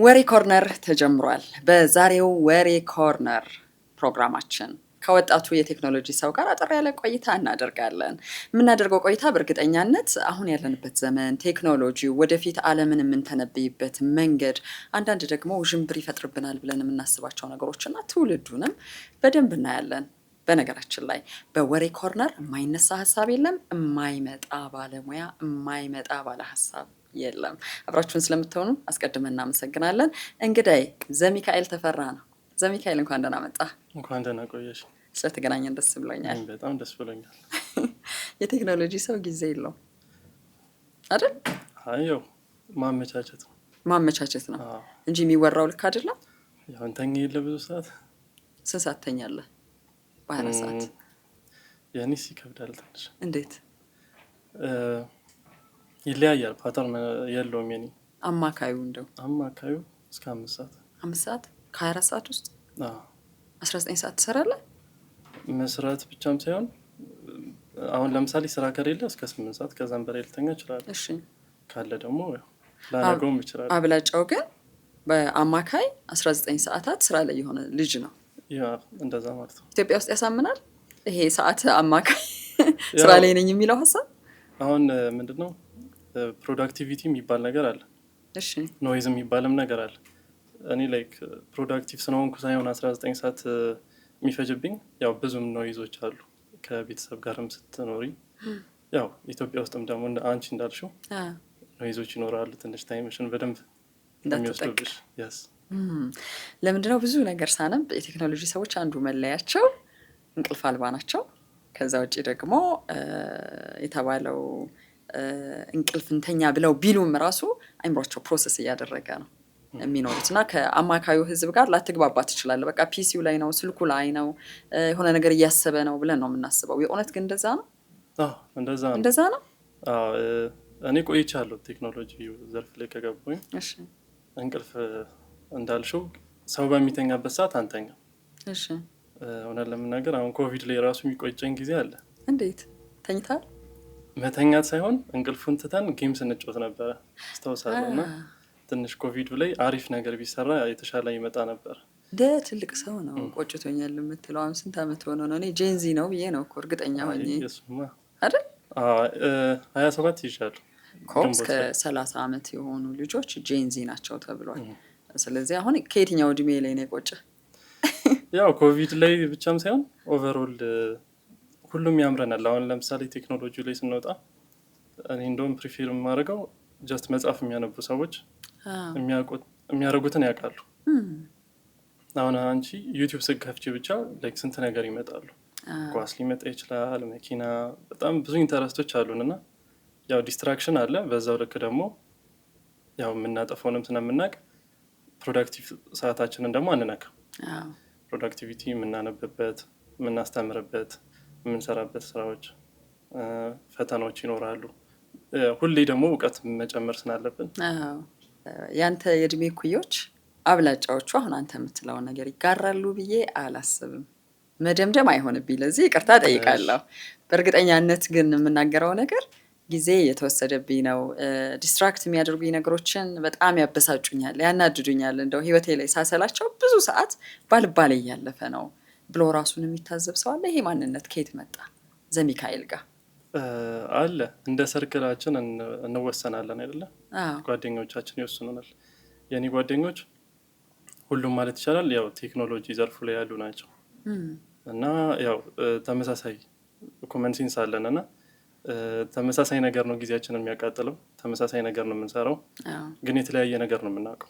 ወሬ ኮርነር ተጀምሯል። በዛሬው ወሬ ኮርነር ፕሮግራማችን ከወጣቱ የቴክኖሎጂ ሰው ጋር አጠር ያለ ቆይታ እናደርጋለን። የምናደርገው ቆይታ በእርግጠኛነት አሁን ያለንበት ዘመን ቴክኖሎጂ ወደፊት ዓለምን የምንተነብይበት መንገድ፣ አንዳንድ ደግሞ ውዥንብር ይፈጥርብናል ብለን የምናስባቸው ነገሮችና ትውልዱንም በደንብ እናያለን። በነገራችን ላይ በወሬ ኮርነር የማይነሳ ሀሳብ የለም፣ የማይመጣ ባለሙያ፣ የማይመጣ ባለ ሀሳብ የለም። አብራችሁን ስለምትሆኑ አስቀድመን እናመሰግናለን። እንግዳይ ዘሚካኤል ተፈራ ነው። ዘሚካኤል እንኳን ደህና መጣ። እንኳን ደህና ቆየሽ። ስለተገናኘን ደስ ብሎኛል። በጣም ደስ ብሎኛል። የቴክኖሎጂ ሰው ጊዜ የለው አይደል? አየው ማመቻቸት ነው ነው እንጂ የሚወራው ልክ አይደለም። ያው እንተኛ የለ ብዙ ሰዓት። ስንት ሰዓት ተኛለህ? በ24 ሰዓት ያኔስ ይከብዳል ትንሽ። እንዴት? ይለያያል፣ ፓተርን የለውም። የኔ አማካዩ እንደው አማካዩ እስከ 5 ሰዓት 5 ሰዓት ከ24 ሰዓት ውስጥ 19 ሰዓት ትሰራለህ? መስራት ብቻም ሳይሆን አሁን ለምሳሌ ስራ ከሌለ እስከ 8 ሰዓት ከዛም በላይ ልተኛ ይችላል። እሺ ካለ ደግሞ ላነገውም ይችላል። አብላጫው ግን በአማካይ 19 ሰዓታት ስራ ላይ የሆነ ልጅ ነው። ያ እንደዛ ማለት ነው። ኢትዮጵያ ውስጥ ያሳምናል ይሄ ሰዓት አማካይ ስራ ላይ ነኝ የሚለው ሀሳብ። አሁን ምንድነው ፕሮዳክቲቪቲ የሚባል ነገር አለ። እሺ ኖይዝ የሚባልም ነገር አለ። እኔ ላይክ ፕሮዳክቲቭ ስለሆንኩ ሳይሆን 19 ሰዓት የሚፈጅብኝ ያው ብዙም ኖይዞች አሉ ከቤተሰብ ጋርም ስትኖሪ፣ ያው ኢትዮጵያ ውስጥም ደግሞ አንቺ እንዳልሽው ኖይዞች ይኖራሉ። ትንሽ ታይምሽን በደንብ እንደሚወስዱብሽ። ያስ ለምንድነው ብዙ ነገር ሳነብ የቴክኖሎጂ ሰዎች አንዱ መለያቸው እንቅልፍ አልባ ናቸው። ከዛ ውጭ ደግሞ የተባለው እንቅልፍ እንተኛ ብለው ቢሉም ራሱ አይምሯቸው ፕሮሰስ እያደረገ ነው የሚኖሩት እና ከአማካዩ ህዝብ ጋር ላትግባባ ትችላለህ። በቃ ፒሲው ላይ ነው፣ ስልኩ ላይ ነው፣ የሆነ ነገር እያሰበ ነው ብለን ነው የምናስበው። የእውነት ግን እንደዛ ነው? እንደዛ ነው። እኔ ቆይቻለሁ ቴክኖሎጂ ዘርፍ ላይ ከገባሁኝ። እሺ እንቅልፍ እንዳልሽው ሰው በሚተኛበት ሰዓት አንተኛም። እሺ እውነት ለመናገር አሁን ኮቪድ ላይ ራሱ የሚቆጨኝ ጊዜ አለ። እንዴት ተኝታል? መተኛት ሳይሆን እንቅልፉን ትተን ጌም ስንጫወት ነበረ አስታውሳለሁ። እና ትንሽ ኮቪድ ላይ አሪፍ ነገር ቢሰራ የተሻለ ይመጣ ነበር። ትልቅ ሰው ነው ቆጭቶኛል የምትለው። አሁን ስንት ዓመት ሆኖ ነው? እኔ ጄንዚ ነው ብዬ ነው እኮ እርግጠኛ ሆኜ አይደል? 27 ይዣለሁ። እስከ 30 ዓመት የሆኑ ልጆች ጄንዚ ናቸው ተብሏል። ስለዚህ አሁን ከየትኛው እድሜ ላይ ነው የቆጨ? ያው ኮቪድ ላይ ብቻም ሳይሆን ኦቨርኦል ሁሉም ያምረናል። አሁን ለምሳሌ ቴክኖሎጂ ላይ ስንወጣ እኔ እንደውም ፕሪፌር የማደርገው ጀስት መጽሐፍ የሚያነቡ ሰዎች የሚያደርጉትን ያውቃሉ። አሁን አንቺ ዩቲዩብ ስከፍቺ ብቻ ላይክ ስንት ነገር ይመጣሉ። ኳስ ሊመጣ ይችላል፣ መኪና፣ በጣም ብዙ ኢንተረስቶች አሉን እና ያው ዲስትራክሽን አለ። በዛው ልክ ደግሞ ያው የምናጠፈውንም ስለምናውቅ ፕሮዳክቲቭ ሰዓታችንን ደግሞ አንነካም። ፕሮዳክቲቪቲ የምናነብበት፣ የምናስተምርበት፣ የምንሰራበት ስራዎች፣ ፈተናዎች ይኖራሉ። ሁሌ ደግሞ እውቀት መጨመር ስላለብን ያንተ የእድሜ ኩዮች አብላጫዎቹ አሁን አንተ የምትለውን ነገር ይጋራሉ ብዬ አላስብም። መደምደም አይሆንብኝ፣ ለዚህ ይቅርታ ጠይቃለሁ። በእርግጠኛነት ግን የምናገረው ነገር ጊዜ የተወሰደብኝ ነው። ዲስትራክት የሚያደርጉኝ ነገሮችን በጣም ያበሳጩኛል፣ ያናድዱኛል። እንደው ህይወቴ ላይ ሳሰላቸው ብዙ ሰዓት ባልባሌ እያለፈ ነው ብሎ ራሱን የሚታዘብ ሰው አለ። ይሄ ማንነት ከየት መጣ? ዘሚካኤል ጋር አለ። እንደ ሰርክላችን እንወሰናለን አይደለ? ጓደኞቻችን ይወስኑናል። የኔ ጓደኞች ሁሉም ማለት ይቻላል ያው ቴክኖሎጂ ዘርፉ ላይ ያሉ ናቸው እና ያው ተመሳሳይ ኮመን ሴንስ አለን እና ተመሳሳይ ነገር ነው ጊዜያችንን የሚያቃጥለው፣ ተመሳሳይ ነገር ነው የምንሰራው፣ ግን የተለያየ ነገር ነው የምናውቀው።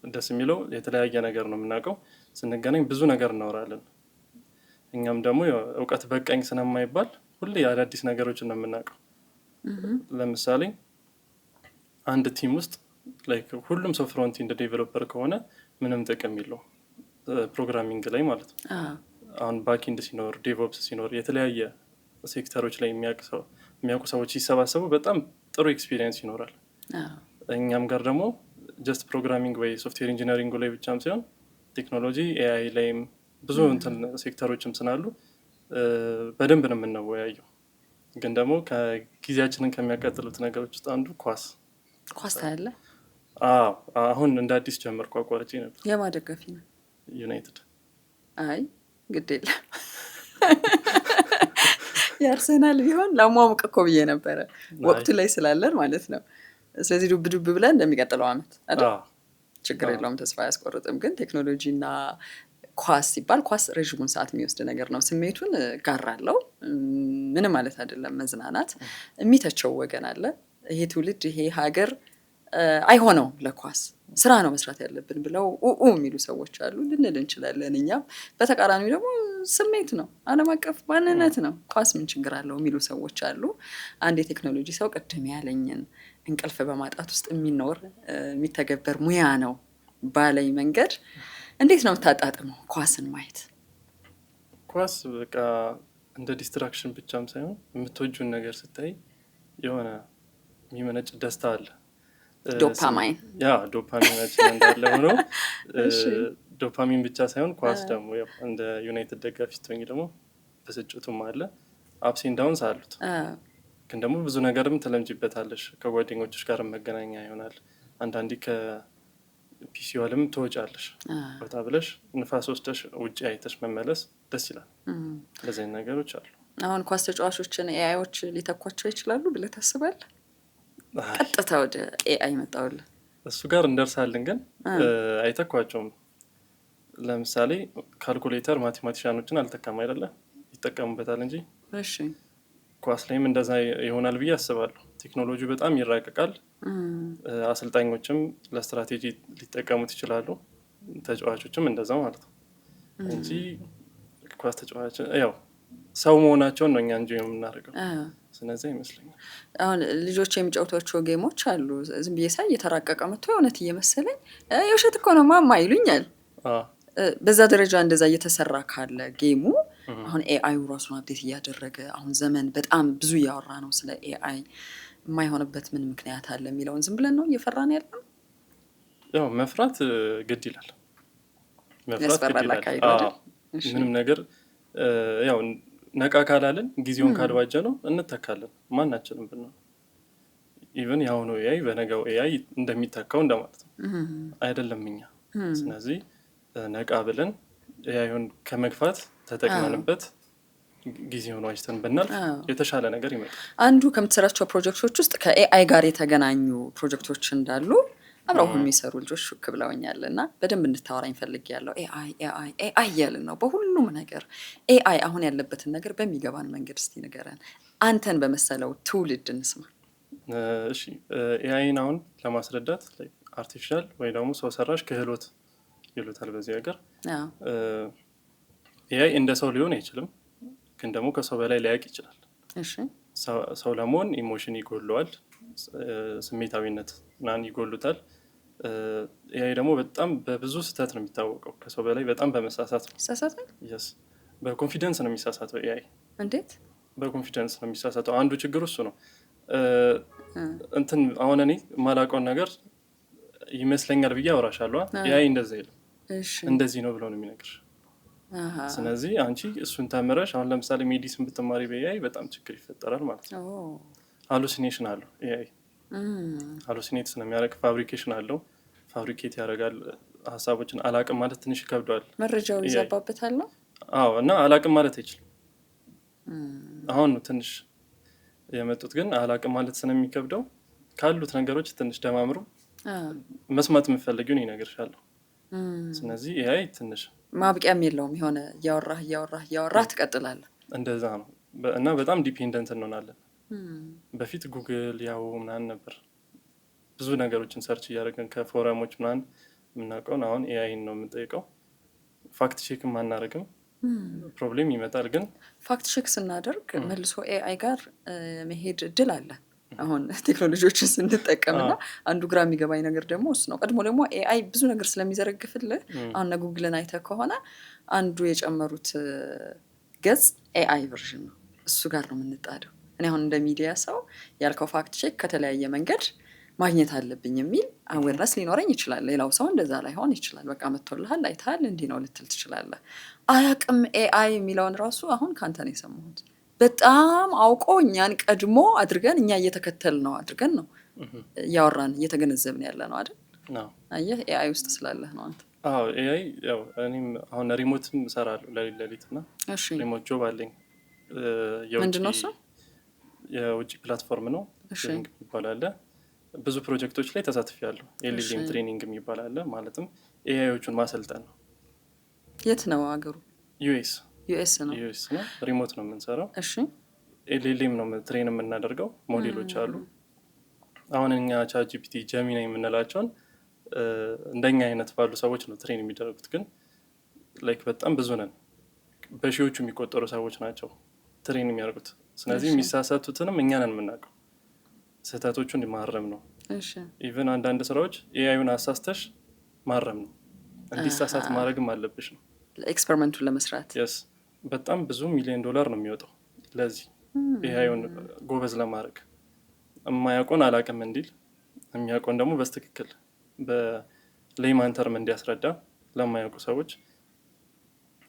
ደስ የሚለው የተለያየ ነገር ነው የምናውቀው። ስንገናኝ ብዙ ነገር እናወራለን። እኛም ደግሞ እውቀት በቃኝ ስለማይባል ሁሌ አዳዲስ ነገሮችን ነው የምናውቀው። ለምሳሌ አንድ ቲም ውስጥ ላይክ ሁሉም ሰው ፍሮንት ኢንድ ዴቨሎፐር ከሆነ ምንም ጥቅም የለው ፕሮግራሚንግ ላይ ማለት ነው። አሁን ባክኢንድ ሲኖር፣ ዴቭኦፕስ ሲኖር፣ የተለያየ ሴክተሮች ላይ የሚያውቁ ሰዎች ሲሰባሰቡ በጣም ጥሩ ኤክስፒሪየንስ ይኖራል። እኛም ጋር ደግሞ ጀስት ፕሮግራሚንግ ወይ ሶፍትዌር ኢንጂነሪንግ ላይ ብቻም ሲሆን ቴክኖሎጂ ኤአይ ላይም ብዙ እንትን ሴክተሮችም ስናሉ በደንብ ነው የምንወያየው። ግን ደግሞ ከጊዜያችንን ከሚያቃጥሉት ነገሮች ውስጥ አንዱ ኳስ ታያለህ? አሁን እንደ አዲስ ጀመርኩ አቋርጬ ነበር። የማደጋፊ ነው ዩናይትድ። አይ ግድ የለም የአርሰናል ቢሆን ለማሙቅ እኮ ብዬ ነበረ ወቅቱ ላይ ስላለን ማለት ነው። ስለዚህ ዱብ ዱብ ብለን እንደሚቀጥለው አመት ችግር የለውም ተስፋ አያስቆርጥም። ግን ቴክኖሎጂና ኳስ ሲባል ኳስ ረዥሙን ሰዓት የሚወስድ ነገር ነው። ስሜቱን ጋራለው ምንም ማለት አይደለም። መዝናናት የሚተቸው ወገን አለ። ይሄ ትውልድ ይሄ ሀገር አይሆነው ለኳስ ስራ ነው መስራት ያለብን ብለው የሚሉ ሰዎች አሉ። ልንል እንችላለን። እኛም በተቃራኒው ደግሞ ስሜት ነው፣ ዓለም አቀፍ ማንነት ነው፣ ኳስ ምን ችግር አለው የሚሉ ሰዎች አሉ። አንድ የቴክኖሎጂ ሰው ቅድም ያለኝን እንቅልፍ በማጣት ውስጥ የሚኖር የሚተገበር ሙያ ነው ባለኝ መንገድ እንዴት ነው የምታጣጥመው ኳስን ማየት? ኳስ በቃ እንደ ዲስትራክሽን ብቻም ሳይሆን የምትወጁን ነገር ስታይ የሆነ የሚመነጭ ደስታ አለ። ዶፓማይን ዶፓሚናችን እንዳለ ሆኖ ዶፓሚን ብቻ ሳይሆን ኳስ ደግሞ እንደ ዩናይትድ ደጋፊ ስትሆኝ ደግሞ ብስጭቱም አለ፣ አፕሲን ዳውንስ አሉት። ግን ደግሞ ብዙ ነገርም ትለምጂበታለሽ። ከጓደኞችሽ ጋር መገናኛ ይሆናል። አንዳንዴ ከፒሲው ዓለም ትወጫለሽ። ቦታ ብለሽ ንፋስ ወስደሽ ውጭ አይተሽ መመለስ ደስ ይላል። እንደዚህ ነገሮች አሉ። አሁን ኳስ ተጫዋቾችን ኤአይዎች ሊተኳቸው ይችላሉ ብለህ ታስባለህ? ቀጥታ ወደ ኤአይ መጣውል እሱ ጋር እንደርሳለን። ግን አይተኳቸውም። ለምሳሌ ካልኩሌተር ማቴማቲሻኖችን አልተካም አይደለ? ይጠቀሙበታል እንጂ። እሺ ኳስ ላይም እንደዛ ይሆናል ብዬ አስባለሁ። ቴክኖሎጂ በጣም ይራቀቃል። አሰልጣኞችም ለስትራቴጂ ሊጠቀሙት ይችላሉ፣ ተጫዋቾችም እንደዛ ማለት ነው እንጂ ኳስ ተጫዋች ያው ሰው መሆናቸውን ነው እኛ እንጂ የምናደርገው። ስለዚህ ይመስለኛል አሁን ልጆች የሚጫወቷቸው ጌሞች አሉ። ዝም ብዬ ሳይ እየተራቀቀ መጥቶ የእውነት እየመሰለኝ የውሸት እኮ ነው ማማ ይሉኛል። በዛ ደረጃ እንደዛ እየተሰራ ካለ ጌሙ አሁን ኤአዩ ራሱን አፕዴት እያደረገ አሁን ዘመን በጣም ብዙ እያወራ ነው ስለ ኤአይ። የማይሆንበት ምን ምክንያት አለ የሚለውን ዝም ብለን ነው እየፈራን ያለው። ያው መፍራት ግድ ይላል። ምንም ነገር ያው ነቃ ካላለን ጊዜውን ካልዋጀ ነው እንተካለን። ማናችንም ብንሆን ኢቨን የአሁኑ ኤአይ በነገው ኤአይ እንደሚተካው እንደማለት ነው አይደለም እኛ። ስለዚህ ነቃ ብለን ኤአይን ከመግፋት ተጠቅመንበት ጊዜውን ዋጅተን ብናልፍ የተሻለ ነገር ይመጣል። አንዱ ከምትሰራቸው ፕሮጀክቶች ውስጥ ከኤአይ ጋር የተገናኙ ፕሮጀክቶች እንዳሉ አብረው የሚሰሩ ልጆች ሹክ ብለውኛል እና በደንብ እንድታወራኝ ፈልጌያለሁ። ኤአይ ኤአይ ኤአይ እያልን ነው በሁሉም ነገር። ኤአይ አሁን ያለበትን ነገር በሚገባን መንገድ እስቲ ንገረን፣ አንተን በመሰለው ትውልድ እንስማ። እሺ ኤአይን አሁን ለማስረዳት አርቲፊሻል ወይ ደግሞ ሰው ሰራሽ ክህሎት ይሉታል በዚህ ሀገር። ኤአይ እንደ ሰው ሊሆን አይችልም፣ ግን ደግሞ ከሰው በላይ ሊያውቅ ይችላል። ሰው ለመሆን ኢሞሽን ይጎለዋል፣ ስሜታዊነት ምናምን ይጎሉታል። ኤአይ ደግሞ በጣም በብዙ ስህተት ነው የሚታወቀው። ከሰው በላይ በጣም በመሳሳት ነው። በኮንፊደንስ ነው የሚሳሳተው ኤአይ። እንዴት በኮንፊደንስ ነው የሚሳሳተው? አንዱ ችግር እሱ ነው። እንትን አሁን እኔ የማላውቀውን ነገር ይመስለኛል ብዬ አወራሻለሁ። ኤአይ እንደዚህ የለም፣ እንደዚህ ነው ብሎ ነው የሚነግርሽ። ስለዚህ አንቺ እሱን ተምረሽ አሁን ለምሳሌ ሜዲሲን ብትማሪ በኤአይ በጣም ችግር ይፈጠራል ማለት ነው። ሃሉሲኔሽን አለው ኤአይ። ሃሉሲኔት ነው የሚያደርግ። ፋብሪኬሽን አለው፣ ፋብሪኬት ያደርጋል ሀሳቦችን። አላቅም ማለት ትንሽ ይከብደዋል። መረጃው ይዛባበታል ነው። አዎ እና አላቅም ማለት አይችልም። አሁን ትንሽ የመጡት ግን አላቅም ማለት ስለሚከብደው ካሉት ነገሮች ትንሽ ደማምሮ መስማት የምፈልጊውን ይነግርሻለሁ። ስለዚህ ኤአይ ትንሽ ማብቂያም የለውም። የሆነ እያወራህ ትቀጥላለህ። እንደዛ ነው እና በጣም ዲፔንደንት እንሆናለን። በፊት ጉግል ያው ምናምን ነበር ብዙ ነገሮችን ሰርች እያደረግን ከፎረሞች ምናምን የምናውቀውን። አሁን ኤአይን ነው የምንጠይቀው። ፋክት ቼክም አናደርግም፣ ፕሮብሌም ይመጣል። ግን ፋክት ቼክ ስናደርግ መልሶ ኤአይ ጋር መሄድ እድል አለ። አሁን ቴክኖሎጂዎችን ስንጠቀምና አንዱ ግራ የሚገባኝ ነገር ደግሞ እሱ ነው። ቀድሞ ደግሞ ኤአይ ብዙ ነገር ስለሚዘረግፍልህ አሁን ጉግልን አይተህ ከሆነ አንዱ የጨመሩት ገጽ ኤአይ ቨርዥን ነው። እሱ ጋር ነው የምንጣደው። እኔ አሁን እንደ ሚዲያ ሰው ያልከው ፋክት ቼክ ከተለያየ መንገድ ማግኘት አለብኝ የሚል አዌርነስ ሊኖረኝ ይችላል። ሌላው ሰው እንደዛ ላይሆን ይችላል። በቃ መጥቶልሃል፣ አይተሃል፣ እንዲህ ነው ልትል ትችላለህ። አያውቅም ኤአይ የሚለውን ራሱ አሁን ካንተ ነው የሰማሁት። በጣም አውቆ እኛን ቀድሞ አድርገን እኛ እየተከተል ነው አድርገን ነው እያወራን እየተገነዘብን ያለ ነው አይደል? አየህ ኤአይ ውስጥ ስላለህ ነው አንተ። አዎ ኤአይ ያው እኔም አሁን ሪሞትም እሰራለሁ ለሊት እና ሪሞት ጆብ አለኝ። ምንድነው እሱ? የውጭ ፕላትፎርም ነው ይባላል። ብዙ ፕሮጀክቶች ላይ ተሳትፌያለሁ። ኤልኤልኤም ትሬኒንግ የሚባል አለ። ማለትም ኤአይዎቹን ማሰልጠን ነው። የት ነው ሀገሩ? ዩኤስ ነው። ሪሞት ነው የምንሰራው። እሺ ኤልኤልኤም ነው ትሬን የምናደርገው። ሞዴሎች አሉ። አሁን እኛ ቻትጂፒቲ ጀሚና የምንላቸውን እንደኛ አይነት ባሉ ሰዎች ነው ትሬን የሚደረጉት። ግን ላይክ በጣም ብዙ ነን፣ በሺዎቹ የሚቆጠሩ ሰዎች ናቸው ትሬን የሚያደርጉት። ስለዚህ የሚሳሳቱትንም እኛ ነን የምናውቀው። ስህተቶቹን ማረም ነው። ኢቨን አንዳንድ ስራዎች ኤአዩን አሳስተሽ ማረም ነው። እንዲሳሳት ማድረግም አለብሽ ነው ኤክስፐሪመንቱን ለመስራት። በጣም ብዙ $1,000,000 ነው የሚወጣው ለዚህ ኤአዩን ጎበዝ ለማድረግ። የማያውቀውን አላውቅም እንዲል፣ የሚያውቀውን ደግሞ በስትክክል በሌይማን ተርም እንዲያስረዳ ለማያውቁ ሰዎች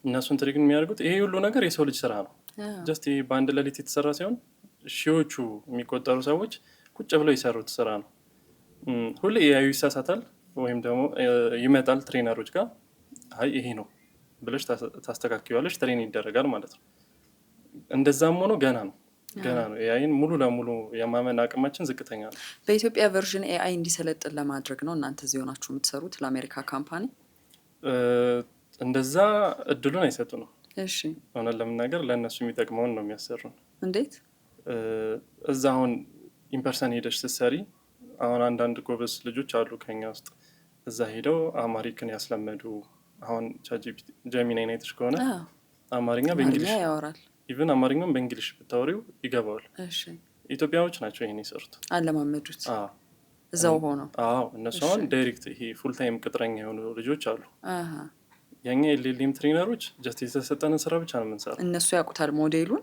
እነሱን ትሪክ የሚያደርጉት። ይሄ ሁሉ ነገር የሰው ልጅ ስራ ነው። ጀስት ይሄ በአንድ ሌሊት የተሰራ ሳይሆን ሺዎቹ የሚቆጠሩ ሰዎች ቁጭ ብለው የሰሩት ስራ ነው። ሁሌ ኤአዩ ይሳሳታል ወይም ደግሞ ይመጣል ትሬነሮች ጋር፣ አይ ይሄ ነው ብለሽ ታስተካክያለሽ፣ ትሬን ይደረጋል ማለት ነው። እንደዛም ሆኖ ገና ነው ኤአይን ሙሉ ለሙሉ የማመን አቅማችን ዝቅተኛ ነው። በኢትዮጵያ ቨርዥን ኤአይ እንዲሰለጥን ለማድረግ ነው እናንተ እዚህ ሆናችሁ የምትሰሩት ለአሜሪካ ካምፓኒ? እንደዛ እድሉን አይሰጡ ነው። እሺ ሆነ ለምናገር ለእነሱ የሚጠቅመውን ነው የሚያሰሩን። እንዴት? እዛ አሁን ኢምፐርሰን ሄደሽ ስትሰሪ፣ አሁን አንዳንድ ጎበዝ ልጆች አሉ ከኛ ውስጥ እዛ ሄደው አማሪክን ያስለመዱ። አሁን ጀሚናይ አይተሽ ከሆነ አማርኛ በእንግሊሽ ያወራል። ኢቨን አማርኛም በእንግሊሽ ብታወሪው ይገባዋል። ኢትዮጵያዎች ናቸው ይሄን የሰሩት፣ አለማመዱት እዛው ሆነው። እነሱ አሁን ዳይሬክት ይሄ ፉል ታይም ቅጥረኛ የሆኑ ልጆች አሉ። የኛ ኤልኤልኤም ትሬነሮች ጀስት የተሰጠንን ስራ ብቻ ነው የምንሰራው። እነሱ ያውቁታል ሞዴሉን።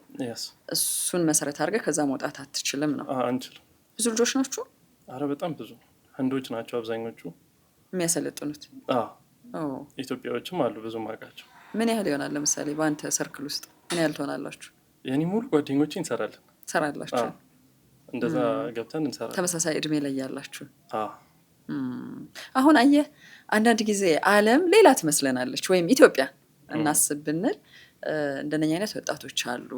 እሱን መሰረት አድርገህ ከዛ መውጣት አትችልም ነው? አንችልም። ብዙ ልጆች ናቸው? አረ በጣም ብዙ ህንዶች ናቸው አብዛኞቹ የሚያሰለጥኑት። ኢትዮጵያዎችም አሉ ብዙ ማውቃቸው። ምን ያህል ይሆናል? ለምሳሌ በአንተ ሰርክል ውስጥ ምን ያህል ትሆናላችሁ? የኔ ሙሉ ጓደኞቼ ሰራላችሁ? እንደዛ ገብተን እንሰራለን። ተመሳሳይ እድሜ ላይ ያላችሁ? አሁን አየህ አንዳንድ ጊዜ ዓለም ሌላ ትመስለናለች፣ ወይም ኢትዮጵያ እናስብ ብንል እንደነኛ አይነት ወጣቶች አሉ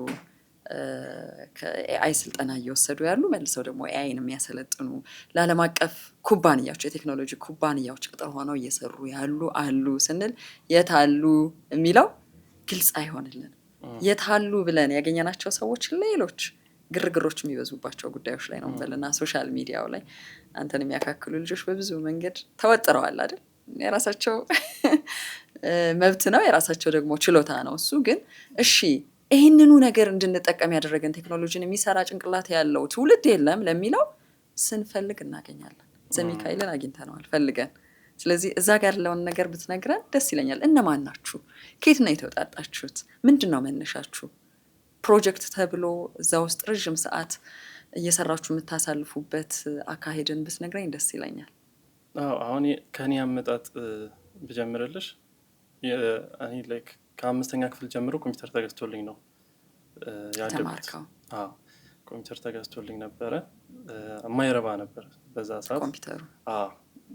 ከኤአይ ስልጠና እየወሰዱ ያሉ፣ መልሰው ደግሞ ኤአይን የሚያሰለጥኑ ለዓለም አቀፍ ኩባንያዎች፣ የቴክኖሎጂ ኩባንያዎች ቅጥር ሆነው እየሰሩ ያሉ አሉ ስንል የት አሉ የሚለው ግልጽ አይሆንልን። የት አሉ ብለን ያገኘናቸው ሰዎች ሌሎች ግርግሮች የሚበዙባቸው ጉዳዮች ላይ ነው በልና ሶሻል ሚዲያው ላይ አንተን የሚያካክሉ ልጆች በብዙ መንገድ ተወጥረዋል አይደል? የራሳቸው መብት ነው፣ የራሳቸው ደግሞ ችሎታ ነው። እሱ ግን እሺ ይህንኑ ነገር እንድንጠቀም ያደረገን ቴክኖሎጂን የሚሰራ ጭንቅላት ያለው ትውልድ የለም ለሚለው ስንፈልግ እናገኛለን። ዘሚካኤልን አግኝተነዋል ፈልገን። ስለዚህ እዛ ጋር ያለውን ነገር ብትነግረን ደስ ይለኛል። እነማን ናችሁ? ከየት ነው የተወጣጣችሁት? ምንድን ነው መነሻችሁ? ፕሮጀክት ተብሎ እዛ ውስጥ ረዥም ሰዓት እየሰራችሁ የምታሳልፉበት አካሄድን ብትነግረኝ ደስ ይለኛል። አሁን ከኔ አመጣጥ ብጀምርልሽ እኔ ላይክ ከ5ኛ ክፍል ጀምሮ ኮምፒውተር ተገዝቶልኝ ነው ያደግኩት። ኮምፒውተር ተገዝቶልኝ ነበረ። የማይረባ ነበር በዛ ሰዓት ኮምፒውተሩ፣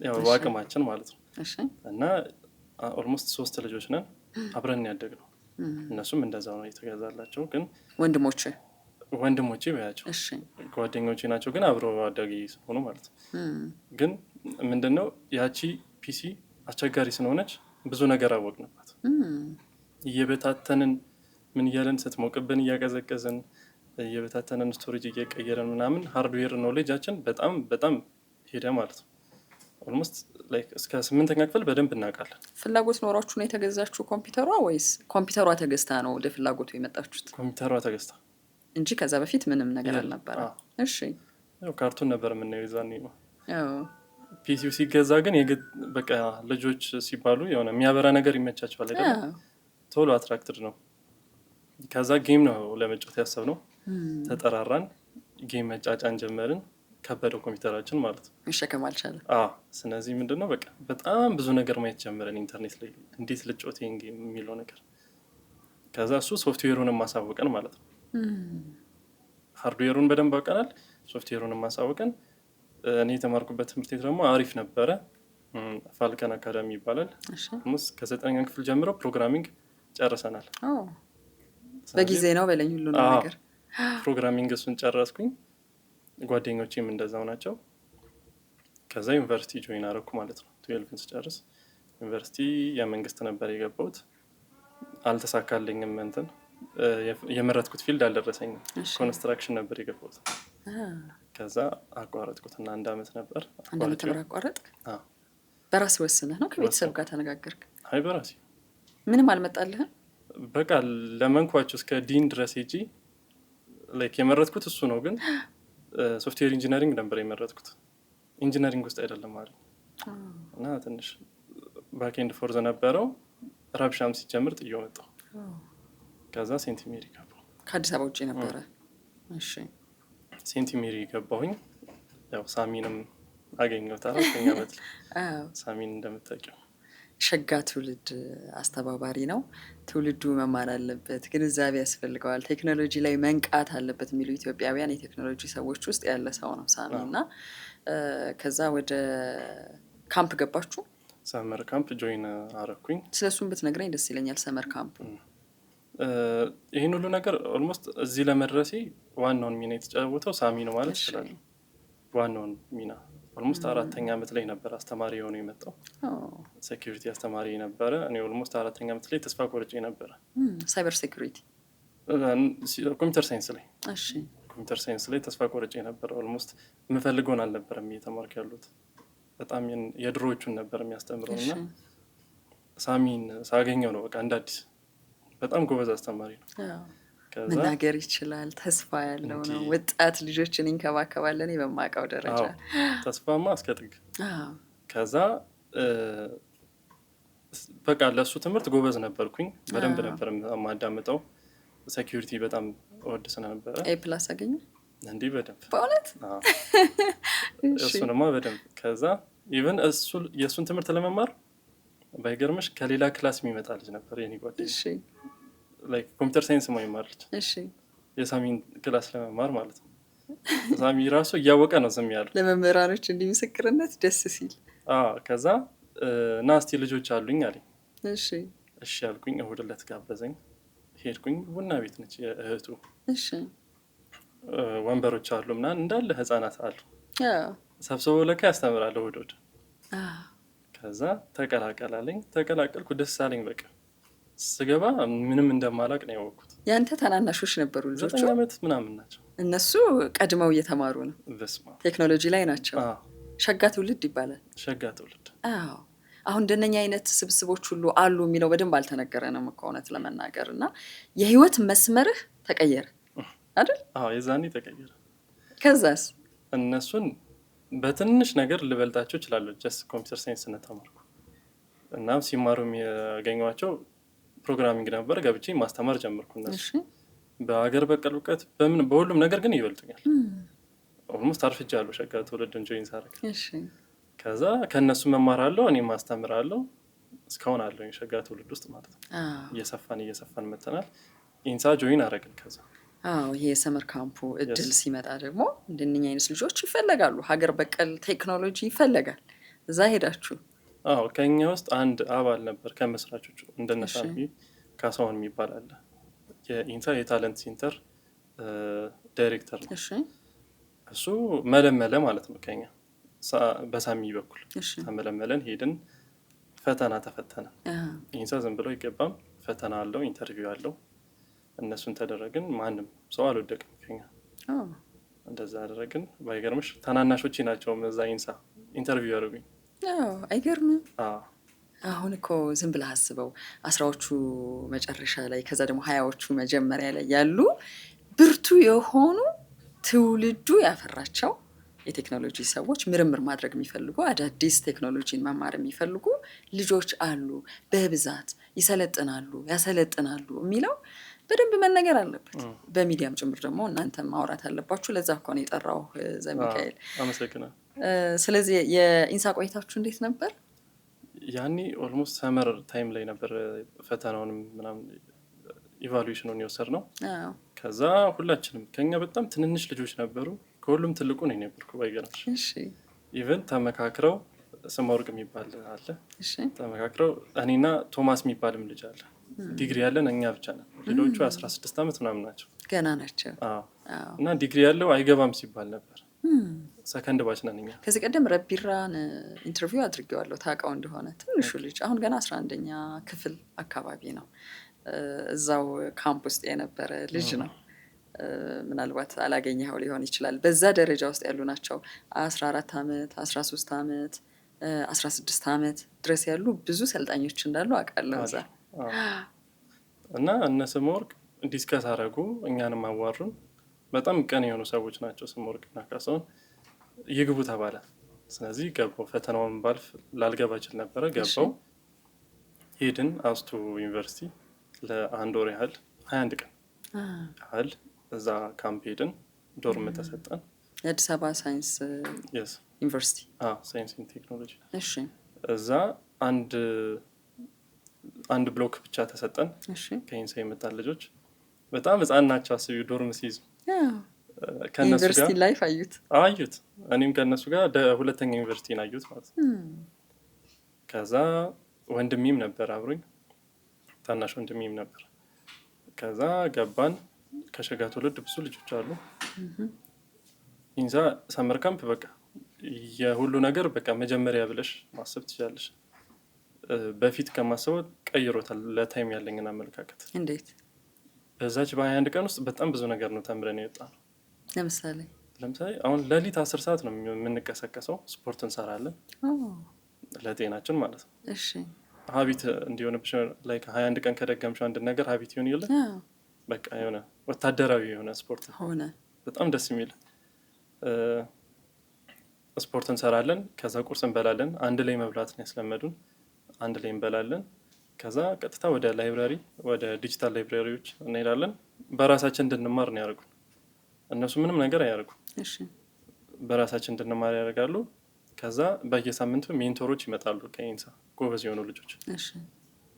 ያው በአቅማችን ማለት ነው። እና ኦልሞስት 3 ልጆች ነን አብረን ያደግነው። እነሱም እንደዛው ነው የተገዛላቸው። ግን ወንድሞቼ በያቸው ጓደኞቼ ናቸው፣ ግን አብሮ አዳጊ ሆኖ ማለት ነው። ግን ምንድነው ያቺ ፒሲ አስቸጋሪ ስለሆነች ብዙ ነገር አወቅንባት። እየበታተንን ምን እያለን ስትሞቅብን እያቀዘቀዝን እየበታተንን ስቶሬጅ እየቀየረን ምናምን ሃርድዌር ኖሌጃችን በጣም በጣም ሄደ ማለት ነው። ኦልሞስት ላይክ እስከ 8ኛ ክፍል በደንብ እናውቃለን። ፍላጎት ኖሯችሁ ነው የተገዛችሁ ኮምፒውተሯ ወይስ ኮምፒውተሯ ተገዝታ ነው ወደ ፍላጎቱ የመጣችሁት? ኮምፒውተሯ ተገዝታ እንጂ ከዛ በፊት ምንም ነገር አልነበረም። እሺ ያው ካርቱን ነበር የምናየው ይዛኔ ነው። ፒሲው ሲገዛ ግን በቃ ልጆች ሲባሉ የሆነ የሚያበራ ነገር ይመቻቸዋል አይደል? ቶሎ አትራክትድ ነው። ከዛ ጌም ነው ለመጫወት ያሰብነው። ተጠራራን፣ ጌም መጫጫን ጀመርን። ከበደው ኮምፒውተራችን ማለት ነው፣ መሸከም አልቻለም። ስለዚህ ምንድነው በቃ በጣም ብዙ ነገር ማየት ጀመረን ኢንተርኔት ላይ እንዴት ልጫወት ይሄን ጌም የሚለው ነገር። ከዛ እሱ ሶፍትዌሩን ማሳወቀን ማለት ነው። ሃርድዌሩን በደንብ አውቀናል፣ ሶፍትዌሩን ማሳወቀን። እኔ የተማርኩበት ትምህርት ቤት ደግሞ አሪፍ ነበረ። ፋልከን አካዳሚ ይባላል። ከ9ኛ ክፍል ጀምሮ ፕሮግራሚንግ ጨርሰናል። በጊዜ ነው በለኝ ሁሉ ነገር ፕሮግራሚንግ እሱን ጨረስኩኝ። ጓደኞቼም እንደዛው ናቸው። ከዛ ዩኒቨርሲቲ ጆይን አረኩ ማለት ነው። 12ን ስጨርስ ዩኒቨርሲቲ የመንግስት ነበር የገባሁት። አልተሳካልኝም። እንትን የመረጥኩት ፊልድ አልደረሰኝም። ኮንስትራክሽን ነበር የገባሁት። ከዛ አቋረጥኩትና 1 አመት ነበር። 1 አመት ተምረህ አቋረጥክ? በራስ ወስነህ ነው ከቤተሰብ ጋር ተነጋገርክ? አይ በራሴ። ምንም አልመጣልህም? በቃ ለመንኳቸው እስከ ዲን ድረስ ሄጂ ላይክ የመረጥኩት እሱ ነው። ግን ሶፍትዌር ኢንጂነሪንግ ነበር የመረጥኩት። ኢንጂነሪንግ ውስጥ አይደለም ማለት እና ትንሽ ባክኤንድ ፎርዝ ነበረው። ረብሻም ሲጀምር ጥዬ መጣሁ። ከዛ ሴንት ሜሪ ገባሁ። ከአዲስ አበባ ውጭ ነበረ? እሺ። ሴንት ሜሪ ገባሁኝ። ያው ሳሚንም አገኘሁት 4ኛ ዓመት ላይ። ሳሚን እንደምታውቂው ሸጋ ትውልድ አስተባባሪ ነው። ትውልዱ መማር አለበት፣ ግንዛቤ ያስፈልገዋል፣ ቴክኖሎጂ ላይ መንቃት አለበት የሚሉ ኢትዮጵያውያን የቴክኖሎጂ ሰዎች ውስጥ ያለ ሰው ነው ሳሚ። እና ከዛ ወደ ካምፕ ገባችሁ? ሰመር ካምፕ ጆይን አረኩኝ። ስለሱም ብትነግረኝ ደስ ይለኛል። ሰመር ካምፕ ይህን ሁሉ ነገር ኦልሞስት እዚህ ለመድረሴ ዋናውን ሚና የተጫወተው ሳሚ ነው ማለት ይችላል። ዋናውን ሚና ኦልሞስት 4ኛ ዓመት ላይ ነበር አስተማሪ የሆነ የመጣው። ሴኩሪቲ አስተማሪ ነበረ። እኔ ኦልሞስት 4ኛ ዓመት ላይ ተስፋ ቆርጬ ነበረ። ሳይበር ሴኩሪቲ ኮምፒውተር ሳይንስ ላይ። እሺ። ኮምፒውተር ሳይንስ ላይ ተስፋ ቆርጬ ነበረ። ኦልሞስት የምፈልገውን አልነበረም እየተማርኩ ያሉት። በጣም የድሮዎቹን ነበር የሚያስተምረው እና ሳሚን ሳገኘው ነው በቃ እንደ አዲስ። በጣም ጎበዝ አስተማሪ ነው። መናገር ይችላል። ተስፋ ያለው ነው። ወጣት ልጆችን ይንከባከባል። እኔ በማውቀው ደረጃ ተስፋማ እስከ ጥግ። ከዛ በቃ ለእሱ ትምህርት ጎበዝ ነበርኩኝ። በደንብ ነበር የማዳምጠው። ሴኪሪቲ በጣም እወድ ስለነበረ ኤ+ አገኘ እንዲህ በደንብ በእውነት እሱንማ በደንብ። ከዛ ኢቨን የእሱን ትምህርት ለመማር ባይገርምሽ ከሌላ ክላስ የሚመጣ ልጅ ነበር የኔ ጓደኛ። ላይክ ኮምፒውተር ሳይንስ ማይማር ልጅ የሳሚን ክላስ ለመማር ማለት ነው። ሳሚ ራሱ እያወቀ ነው ዝም ያለው። ለመምህራኖች እንዲህ ምስክርነት ደስ ሲል ከዛ ና እስቲ ልጆች አሉኝ አለኝ። እሺ ያልኩኝ። እሑድ ዕለት ጋበዘኝ። ሄድኩኝ። ቡና ቤት ነች የእህቱ። ወንበሮች አሉ ምናምን እንዳለ ህፃናት አሉ። ሰብስበው ለካ ያስተምራል እሑድ። ከዛ ተቀላቀላለኝ። ተቀላቀልኩ። ደስ አለኝ። በቃ ስገባ ምንም እንደማላቅ ነው ያወቅኩት። ያንተ ታናናሾች ነበሩ ልጆቹ? 9 ዓመት ምናምን ናቸው። እነሱ ቀድመው እየተማሩ ነው። ቴክኖሎጂ ላይ ናቸው። ሸጋ ትውልድ ይባላል። ሸጋ ትውልድ። አሁን እንደነኛ አይነት ስብስቦች ሁሉ አሉ የሚለው በደንብ አልተነገረንም እኮ እውነት ለመናገር። እና የህይወት መስመርህ ተቀየረ አይደል? የዛኔ ተቀየረ። ከዛስ? እነሱን በትንሽ ነገር ልበልጣቸው እችላለሁ። ጀስት ኮምፒውተር ሳይንስ ተማርኩ እና ሲማሩ የሚያገኟቸው ፕሮግራሚንግ ነበር። ገብቼ ማስተማር ጀመርኩ። እነሱ በሀገር በቀል እውቀት በሁሉም ነገር ግን ይበልጡኛል። ኦልሞስት አርፍጃለሁ ሸጋ ትውልድን ጆይን ሳደርግ። ከዛ ከእነሱ መማራለሁ፣ እኔ ማስተምራለሁ። እስካሁን አለሁ ሸጋ ትውልድ ውስጥ ማለት ነው። እየሰፋን መተናል። ኢንሳ ጆይን አረግን። ከዛ ይሄ የሰመር ካምፑ እድል ሲመጣ ደግሞ እንደነኛ አይነት ልጆች ይፈለጋሉ። ሀገር በቀል ቴክኖሎጂ ይፈለጋል። እዛ ሄዳችሁ? ከኛ ውስጥ አንድ አባል ነበር ከመስራቾቹ። እንደነሳሚ ካሳሁን የሚባል አለ። የኢንሳ የታለንት ሴንተር ዳይሬክተር ነው። እሱ መለመለ ማለት ነው። ከኛ በሳሚ በኩል ተመለመለን። ሄድን፣ ፈተና ተፈተነን። ኢንሳ ዝም ብሎ አይገባም። ፈተና አለው፣ ኢንተርቪው አለው። እነሱን ተደረግን። ማንም ሰው አልወደቅም ከኛ። እንደዛ አደረግን። ባይገርምሽ ታናናሾቼ ናቸው እዛ ኢንሳ ኢንተርቪው ያደረጉኝ። አይገርምም? አሁን እኮ ዝም ብለህ አስበው 10ዎቹ መጨረሻ ላይ ከዛ ደግሞ 20ዎቹ መጀመሪያ ላይ ያሉ ብርቱ የሆኑ ትውልዱ ያፈራቸው የቴክኖሎጂ ሰዎች፣ ምርምር ማድረግ የሚፈልጉ አዳዲስ ቴክኖሎጂን መማር የሚፈልጉ ልጆች አሉ። በብዛት ይሰለጥናሉ፣ ያሰለጥናሉ የሚለው በደንብ መነገር አለበት። በሚዲያም ጭምር ደግሞ እናንተ ማውራት አለባችሁ። ለዛ እኮ ነው የጠራው ዘሚካኤል። አመሰግናለሁ። ስለዚህ የኢንሳ ቆይታችሁ እንዴት ነበር? ያኔ ኦልሞስት ሰመር ታይም ላይ ነበር ፈተናውንም ምናምን ኢቫሉዌሽኑን የወሰድነው። ከዛ ሁላችንም ከኛ በጣም ትንንሽ ልጆች ነበሩ። ከሁሉም ትልቁ ነው የነበርኩ ባይገርምሽ። ኢቨን ተመካክረው ስምወርቅ የሚባል አለ። እሺ ተመካክረው እኔና ቶማስ የሚባልም ልጅ አለ። ዲግሪ ያለን እኛ ብቻ ነን። ሌሎቹ 16 ዓመት ምናምን ናቸው፣ ገና ናቸው። እና ዲግሪ ያለው አይገባም ሲባል ነበር። ሰከንድ ባች ነን እኛ። ከዚህ ቀደም ረቢራን ኢንተርቪው አድርጌዋለሁ ታውቀው እንደሆነ። ትንሹ ልጅ አሁን ገና 11ኛ ክፍል አካባቢ ነው። እዛው ካምፕ ውስጥ የነበረ ልጅ ነው። ምናልባት አላገኘኸው ሊሆን ይችላል። በዛ ደረጃ ውስጥ ያሉ ናቸው። 14 ዓመት 13 ዓመት 16 ዓመት ድረስ ያሉ ብዙ ሰልጣኞች እንዳሉ አውቃለሁ እዛ። እና እነ ስምወርቅ ዲስከስ አደረጉ፣ እኛንም አዋሩን። በጣም ቀን የሆኑ ሰዎች ናቸው ስምወርቅና ካሳሁን። ይግቡ ተባለ። ስለዚህ ገባው። ፈተናውን ባልፍ ላልገባ እችል ነበረ። ገባው። ሄድን አስቱ ዩኒቨርሲቲ ለአንድ ወር ያህል 21 ቀን ያህል እዛ ካምፕ ሄድን። ዶርም ተሰጠን። የአዲስ አበባ ሳይንስ ዩኒቨርሲቲ ሳይንስ ቴክኖሎጂ። እሺ እዛ አንድ ብሎክ ብቻ ተሰጠን። ከኢንሳ የመጣን ልጆች በጣም ህፃን ናቸው። አስቢው ዶርም ሲይዙ ከነሱ ጋር ዩኒቨርሲቲ ላይፍ አዩት። እኔም ከነሱ ጋር ሁለተኛ ዩኒቨርሲቲን አዩት ማለት ነው። ከዛ ወንድሜም ነበር አብሮኝ፣ ታናሽ ወንድሜም ነበር። ከዛ ገባን። ከሸጋ ትውልድ ብዙ ልጆች አሉ። ኢንሳ ሰመር ካምፕ በቃ የሁሉ ነገር በቃ መጀመሪያ ብለሽ ማሰብ ትችላለሽ። በፊት ከማሰበው ቀይሮታል ለታይም ያለኝን አመለካከት። እንዴት? በዛች በ21 ቀን ውስጥ በጣም ብዙ ነገር ነው ተምረን የወጣ ነው። ለምሳሌ አሁን ሌሊት 10 ሰዓት ነው የምንቀሰቀሰው። ስፖርት እንሰራለን ለጤናችን ማለት ነው። እሺ ሀቢት እንዲሆንብሽ ላይ ከ21 ቀን ከደገምሽ አንድ ነገር ሀቢት ይሆን ይለ በቃ የሆነ ወታደራዊ የሆነ ስፖርት ሆነ። በጣም ደስ የሚል ስፖርት እንሰራለን። ከዛ ቁርስ እንበላለን። አንድ ላይ መብላት ነው ያስለመዱን። አንድ ላይ እንበላለን። ከዛ ቀጥታ ወደ ላይብራሪ ወደ ዲጂታል ላይብራሪዎች እንሄዳለን። በራሳችን እንድንማር ነው ያደርጉን። እነሱ ምንም ነገር አያደርጉም። እሺ በራሳችን እንድንማር ያደርጋሉ። ከዛ በየሳምንቱ ሜንቶሮች ይመጣሉ ከኢንሳ ጎበዝ የሆኑ ልጆች። እሺ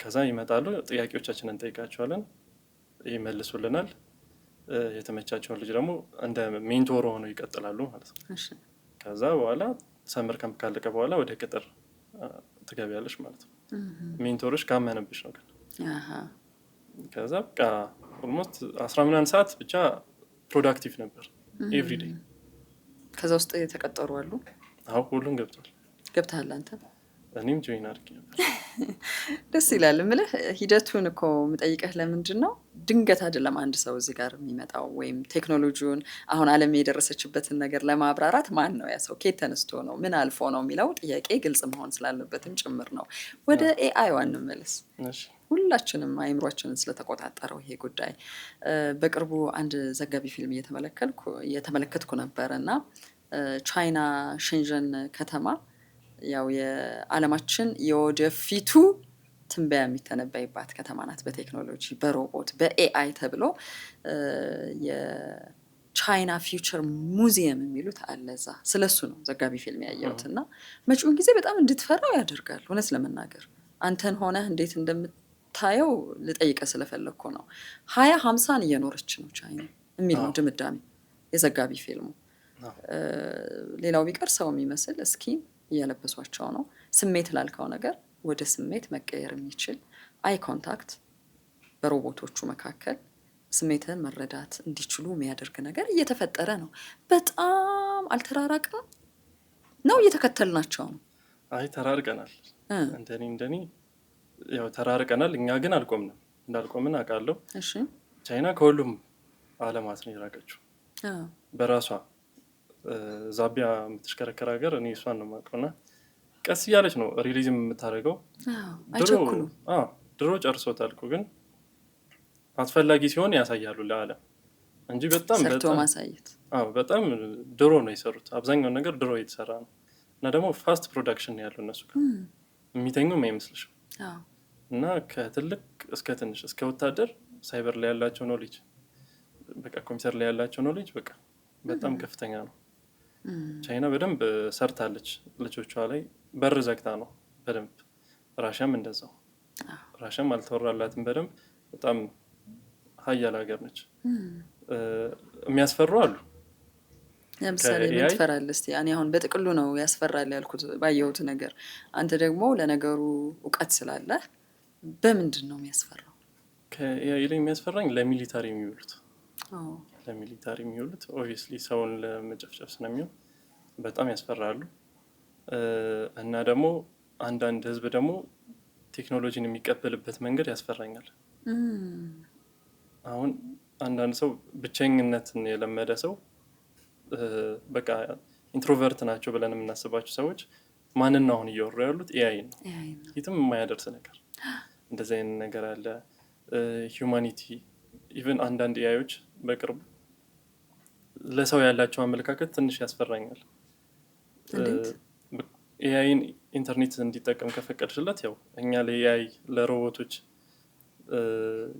ከዛ ይመጣሉ። ጥያቄዎቻችንን እንጠይቃቸዋለን፣ ይመልሱልናል። የተመቻቸውን ልጅ ደግሞ እንደ ሜንቶር ሆነው ይቀጥላሉ ማለት ነው። እሺ ከዛ በኋላ ሰመር ካምፕ ካለቀ በኋላ ወደ ቅጥር ትገቢያለሽ ማለት ነው። ሜንቶሮች ካመነብሽ ነው ግን። ከዛ በቃ ኦልሞስት 10 ምናምን ሰዓት ብቻ ፕሮዳክቲቭ ነበር ኤቭሪዴይ። ከዛ ውስጥ የተቀጠሩ አሉ? አዎ ሁሉም ገብተሃል አንተ? እኔም ጆይን አድርጌ ነበር። ደስ ይላል። ምልህ ሂደቱን እኮ የምጠይቀህ ለምንድን ነው ድንገት አይደለም አንድ ሰው እዚህ ጋር የሚመጣው፣ ወይም ቴክኖሎጂውን አሁን ዓለም የደረሰችበትን ነገር ለማብራራት ማን ነው ያ ሰው፣ ከየት ተነስቶ ነው፣ ምን አልፎ ነው የሚለው ጥያቄ ግልጽ መሆን ስላለበትም ጭምር ነው። ወደ ኤአይ እንመለስ። ሁላችንም አይምሯችንን ስለተቆጣጠረው ይሄ ጉዳይ በቅርቡ አንድ ዘጋቢ ፊልም እየተመለከትኩ ነበረ እና ቻይና ሼንዠን ከተማ ያው የዓለማችን የወደፊቱ ትንበያ የሚተነበይባት ከተማ ናት። በቴክኖሎጂ በሮቦት በኤአይ ተብሎ የቻይና ፊውቸር ሙዚየም የሚሉት አለ። እዛ ስለሱ ነው ዘጋቢ ፊልም ያየሁት እና መጪውን ጊዜ በጣም እንድትፈራው ያደርጋል። እውነት ለመናገር አንተን ሆነህ እንዴት እንደምታየው ልጠይቀ ስለፈለግኩ ነው። 2050ን እየኖረች ነው ቻይና የሚል ነው ድምዳሜ የዘጋቢ ፊልሙ። ሌላው ቢቀር ሰው የሚመስል እስኪ እየለበሷቸው ነው። ስሜት ላልከው ነገር ወደ ስሜት መቀየር የሚችል አይ ኮንታክት በሮቦቶቹ መካከል ስሜትን መረዳት እንዲችሉ የሚያደርግ ነገር እየተፈጠረ ነው። በጣም አልተራራቅንም ነው? እየተከተልናቸው ነው? አይ ተራርቀናል። እንደኔ ያው ተራርቀናል። እኛ ግን አልቆምንም። እንዳልቆምን አውቃለሁ። እሺ ቻይና ከሁሉም ዓለማት ነው የራቀችው በራሷ ዛቢያ የምትሽከረከር ሀገር። እኔ እሷን ነው የማውቀውና ቀስ እያለች ነው ሪሊዝም የምታደርገው። ድሮ ጨርሶታል እኮ ግን አስፈላጊ ሲሆን ያሳያሉ ለዓለም እንጂ በጣም ማሳየት በጣም ድሮ ነው የሰሩት። አብዛኛውን ነገር ድሮ የተሰራ ነው እና ደግሞ ፋስት ፕሮዳክሽን ያለው እነሱ ጋር የሚተኙም አይመስልሽም። እና ከትልቅ እስከ ትንሽ እስከ ወታደር ሳይበር ላይ ያላቸው ኖሌጅ በቃ ኮምፒውተር ላይ ያላቸው ኖሌጅ በቃ በጣም ከፍተኛ ነው። ቻይና በደንብ ሰርታለች ልጆቿ ላይ በር ዘግታ ነው በደንብ። ራሽያም እንደዛው። ራሽያም አልተወራላትም በደንብ። በጣም ሀያል ሀገር ነች። የሚያስፈሩ አሉ ለምሳሌ ምን ትፈራለህ እስቲ? እኔ አሁን በጥቅሉ ነው ያስፈራል ያልኩት ባየሁት ነገር። አንተ ደግሞ ለነገሩ እውቀት ስላለ በምንድን ነው የሚያስፈራው? ከኤአይ ላይ የሚያስፈራኝ ለሚሊታሪ የሚውሉት ኦብቪየስሊ ሰውን ለመጨፍጨፍ ስለሚሆን በጣም ያስፈራሉ። እና ደግሞ አንዳንድ ህዝብ ደግሞ ቴክኖሎጂን የሚቀበልበት መንገድ ያስፈራኛል። አሁን አንዳንድ ሰው ብቸኝነትን የለመደ ሰው በቃ ኢንትሮቨርት ናቸው ብለን የምናስባቸው ሰዎች ማንን ነው አሁን እያወሩ ያሉት? ኤአይ ነው። የትም የማያደርስ ነገር እንደዚህ አይነት ነገር አለ። ሂውማኒቲ ኢቨን አንዳንድ ኤአዮች በቅርቡ ለሰው ያላቸው አመለካከት ትንሽ ያስፈራኛል። ኤአይን ኢንተርኔት እንዲጠቀም ከፈቀድሽለት ያው እኛ ለኤአይ ለሮቦቶች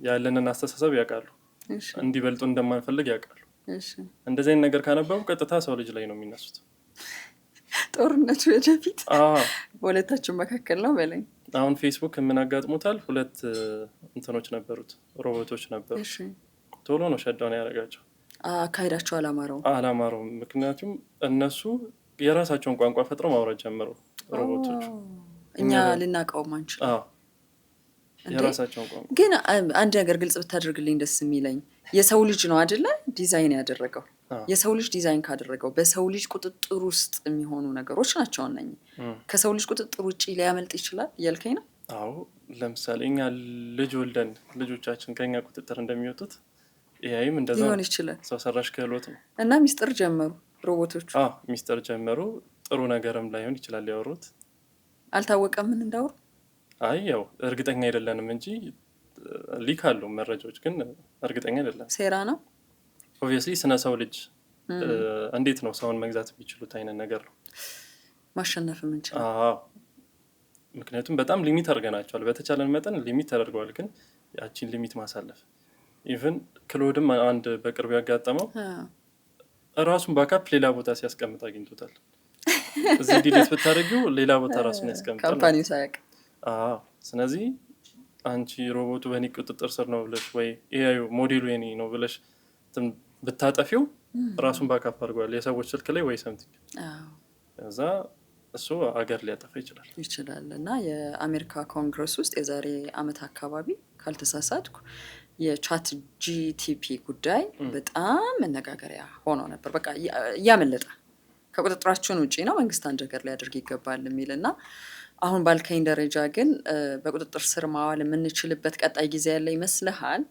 ያለንን አስተሳሰብ ያውቃሉ፣ እንዲበልጡ እንደማንፈልግ ያውቃሉ። እንደዚህ አይነት ነገር ካነበቡ ቀጥታ ሰው ልጅ ላይ ነው የሚነሱት። ጦርነቱ ወደፊት በሁለታችን መካከል ነው በላይ። አሁን ፌስቡክ ምን አጋጥሞታል? 2 እንትኖች ነበሩት፣ ሮቦቶች ነበሩ። ቶሎ ነው ሸዳውን ያደረጋቸው። አካሄዳቸው አላማረውም። ምክንያቱም እነሱ የራሳቸውን ቋንቋ ፈጥረው ማውራት ጀመሩ ሮቦቶች። እኛ ልናውቀው ማንችል የራሳቸውን ቋንቋ። ግን አንድ ነገር ግልጽ ብታደርግልኝ ደስ የሚለኝ የሰው ልጅ ነው አይደለ ዲዛይን ያደረገው። የሰው ልጅ ዲዛይን ካደረገው በሰው ልጅ ቁጥጥር ውስጥ የሚሆኑ ነገሮች ናቸው እነኚህ። ከሰው ልጅ ቁጥጥር ውጭ ሊያመልጥ ይችላል እያልከኝ ነው? አዎ። ለምሳሌ እኛ ልጅ ወልደን ልጆቻችን ከኛ ቁጥጥር እንደሚወጡት ኤአይም እንደዛ ሊሆን ይችላል። ሰው ሰራሽ ክህሎት ነው እና ሚስጥር ጀመሩ ሮቦቶቹ። ሚስጥር ጀመሩ። ጥሩ ነገርም ላይሆን ይችላል ያወሩት። አልታወቀም ምን እንዳወሩ። ያው እርግጠኛ አይደለንም እንጂ ሊክ አሉ መረጃዎች፣ ግን እርግጠኛ አይደለም። ሴራ ነው ኦብቪየስሊ። ስነ ሰው ልጅ እንዴት ነው ሰውን መግዛት የሚችሉት አይነት ነገር ነው ማሸነፍ የምንችል። ምክንያቱም በጣም ሊሚት አድርገናቸዋል። በተቻለን መጠን ሊሚት ተደርገዋል፣ ግን ያቺን ሊሚት ማሳለፍ። ኢቨን ክሎድም አንድ በቅርቡ ያጋጠመው ራሱን ባካፕ ሌላ ቦታ ሲያስቀምጥ አግኝቶታል። እዚህ ዲሌት ብታደርጊው ሌላ ቦታ ራሱን ያስቀምጣል ካምፓኒው ሳያውቅ። ስለዚህ አንቺ ሮቦቱ በእኔ ቁጥጥር ስር ነው ብለሽ ወይ ኤአዩ ሞዴሉ የኔ ነው ብለሽ ብታጠፊው ራሱን ባካፕ አድርጓል የሰዎች ስልክ ላይ ወይ ሰምቲንግ። እዛ እሱ አገር ሊያጠፋ ይችላል። እና የአሜሪካ ኮንግረስ ውስጥ የዛሬ ዓመት አካባቢ ካልተሳሳትኩ የቻት ጂቲፒ ጉዳይ በጣም መነጋገሪያ ሆኖ ነበር። በቃ እያመለጠ ከቁጥጥራችን ውጪ ነው፣ መንግስት አንድ ነገር ሊያደርግ ይገባል የሚል እና አሁን ባልከኝ ደረጃ ግን በቁጥጥር ስር ማዋል የምንችልበት ቀጣይ ጊዜ ያለ ይመስልሃል?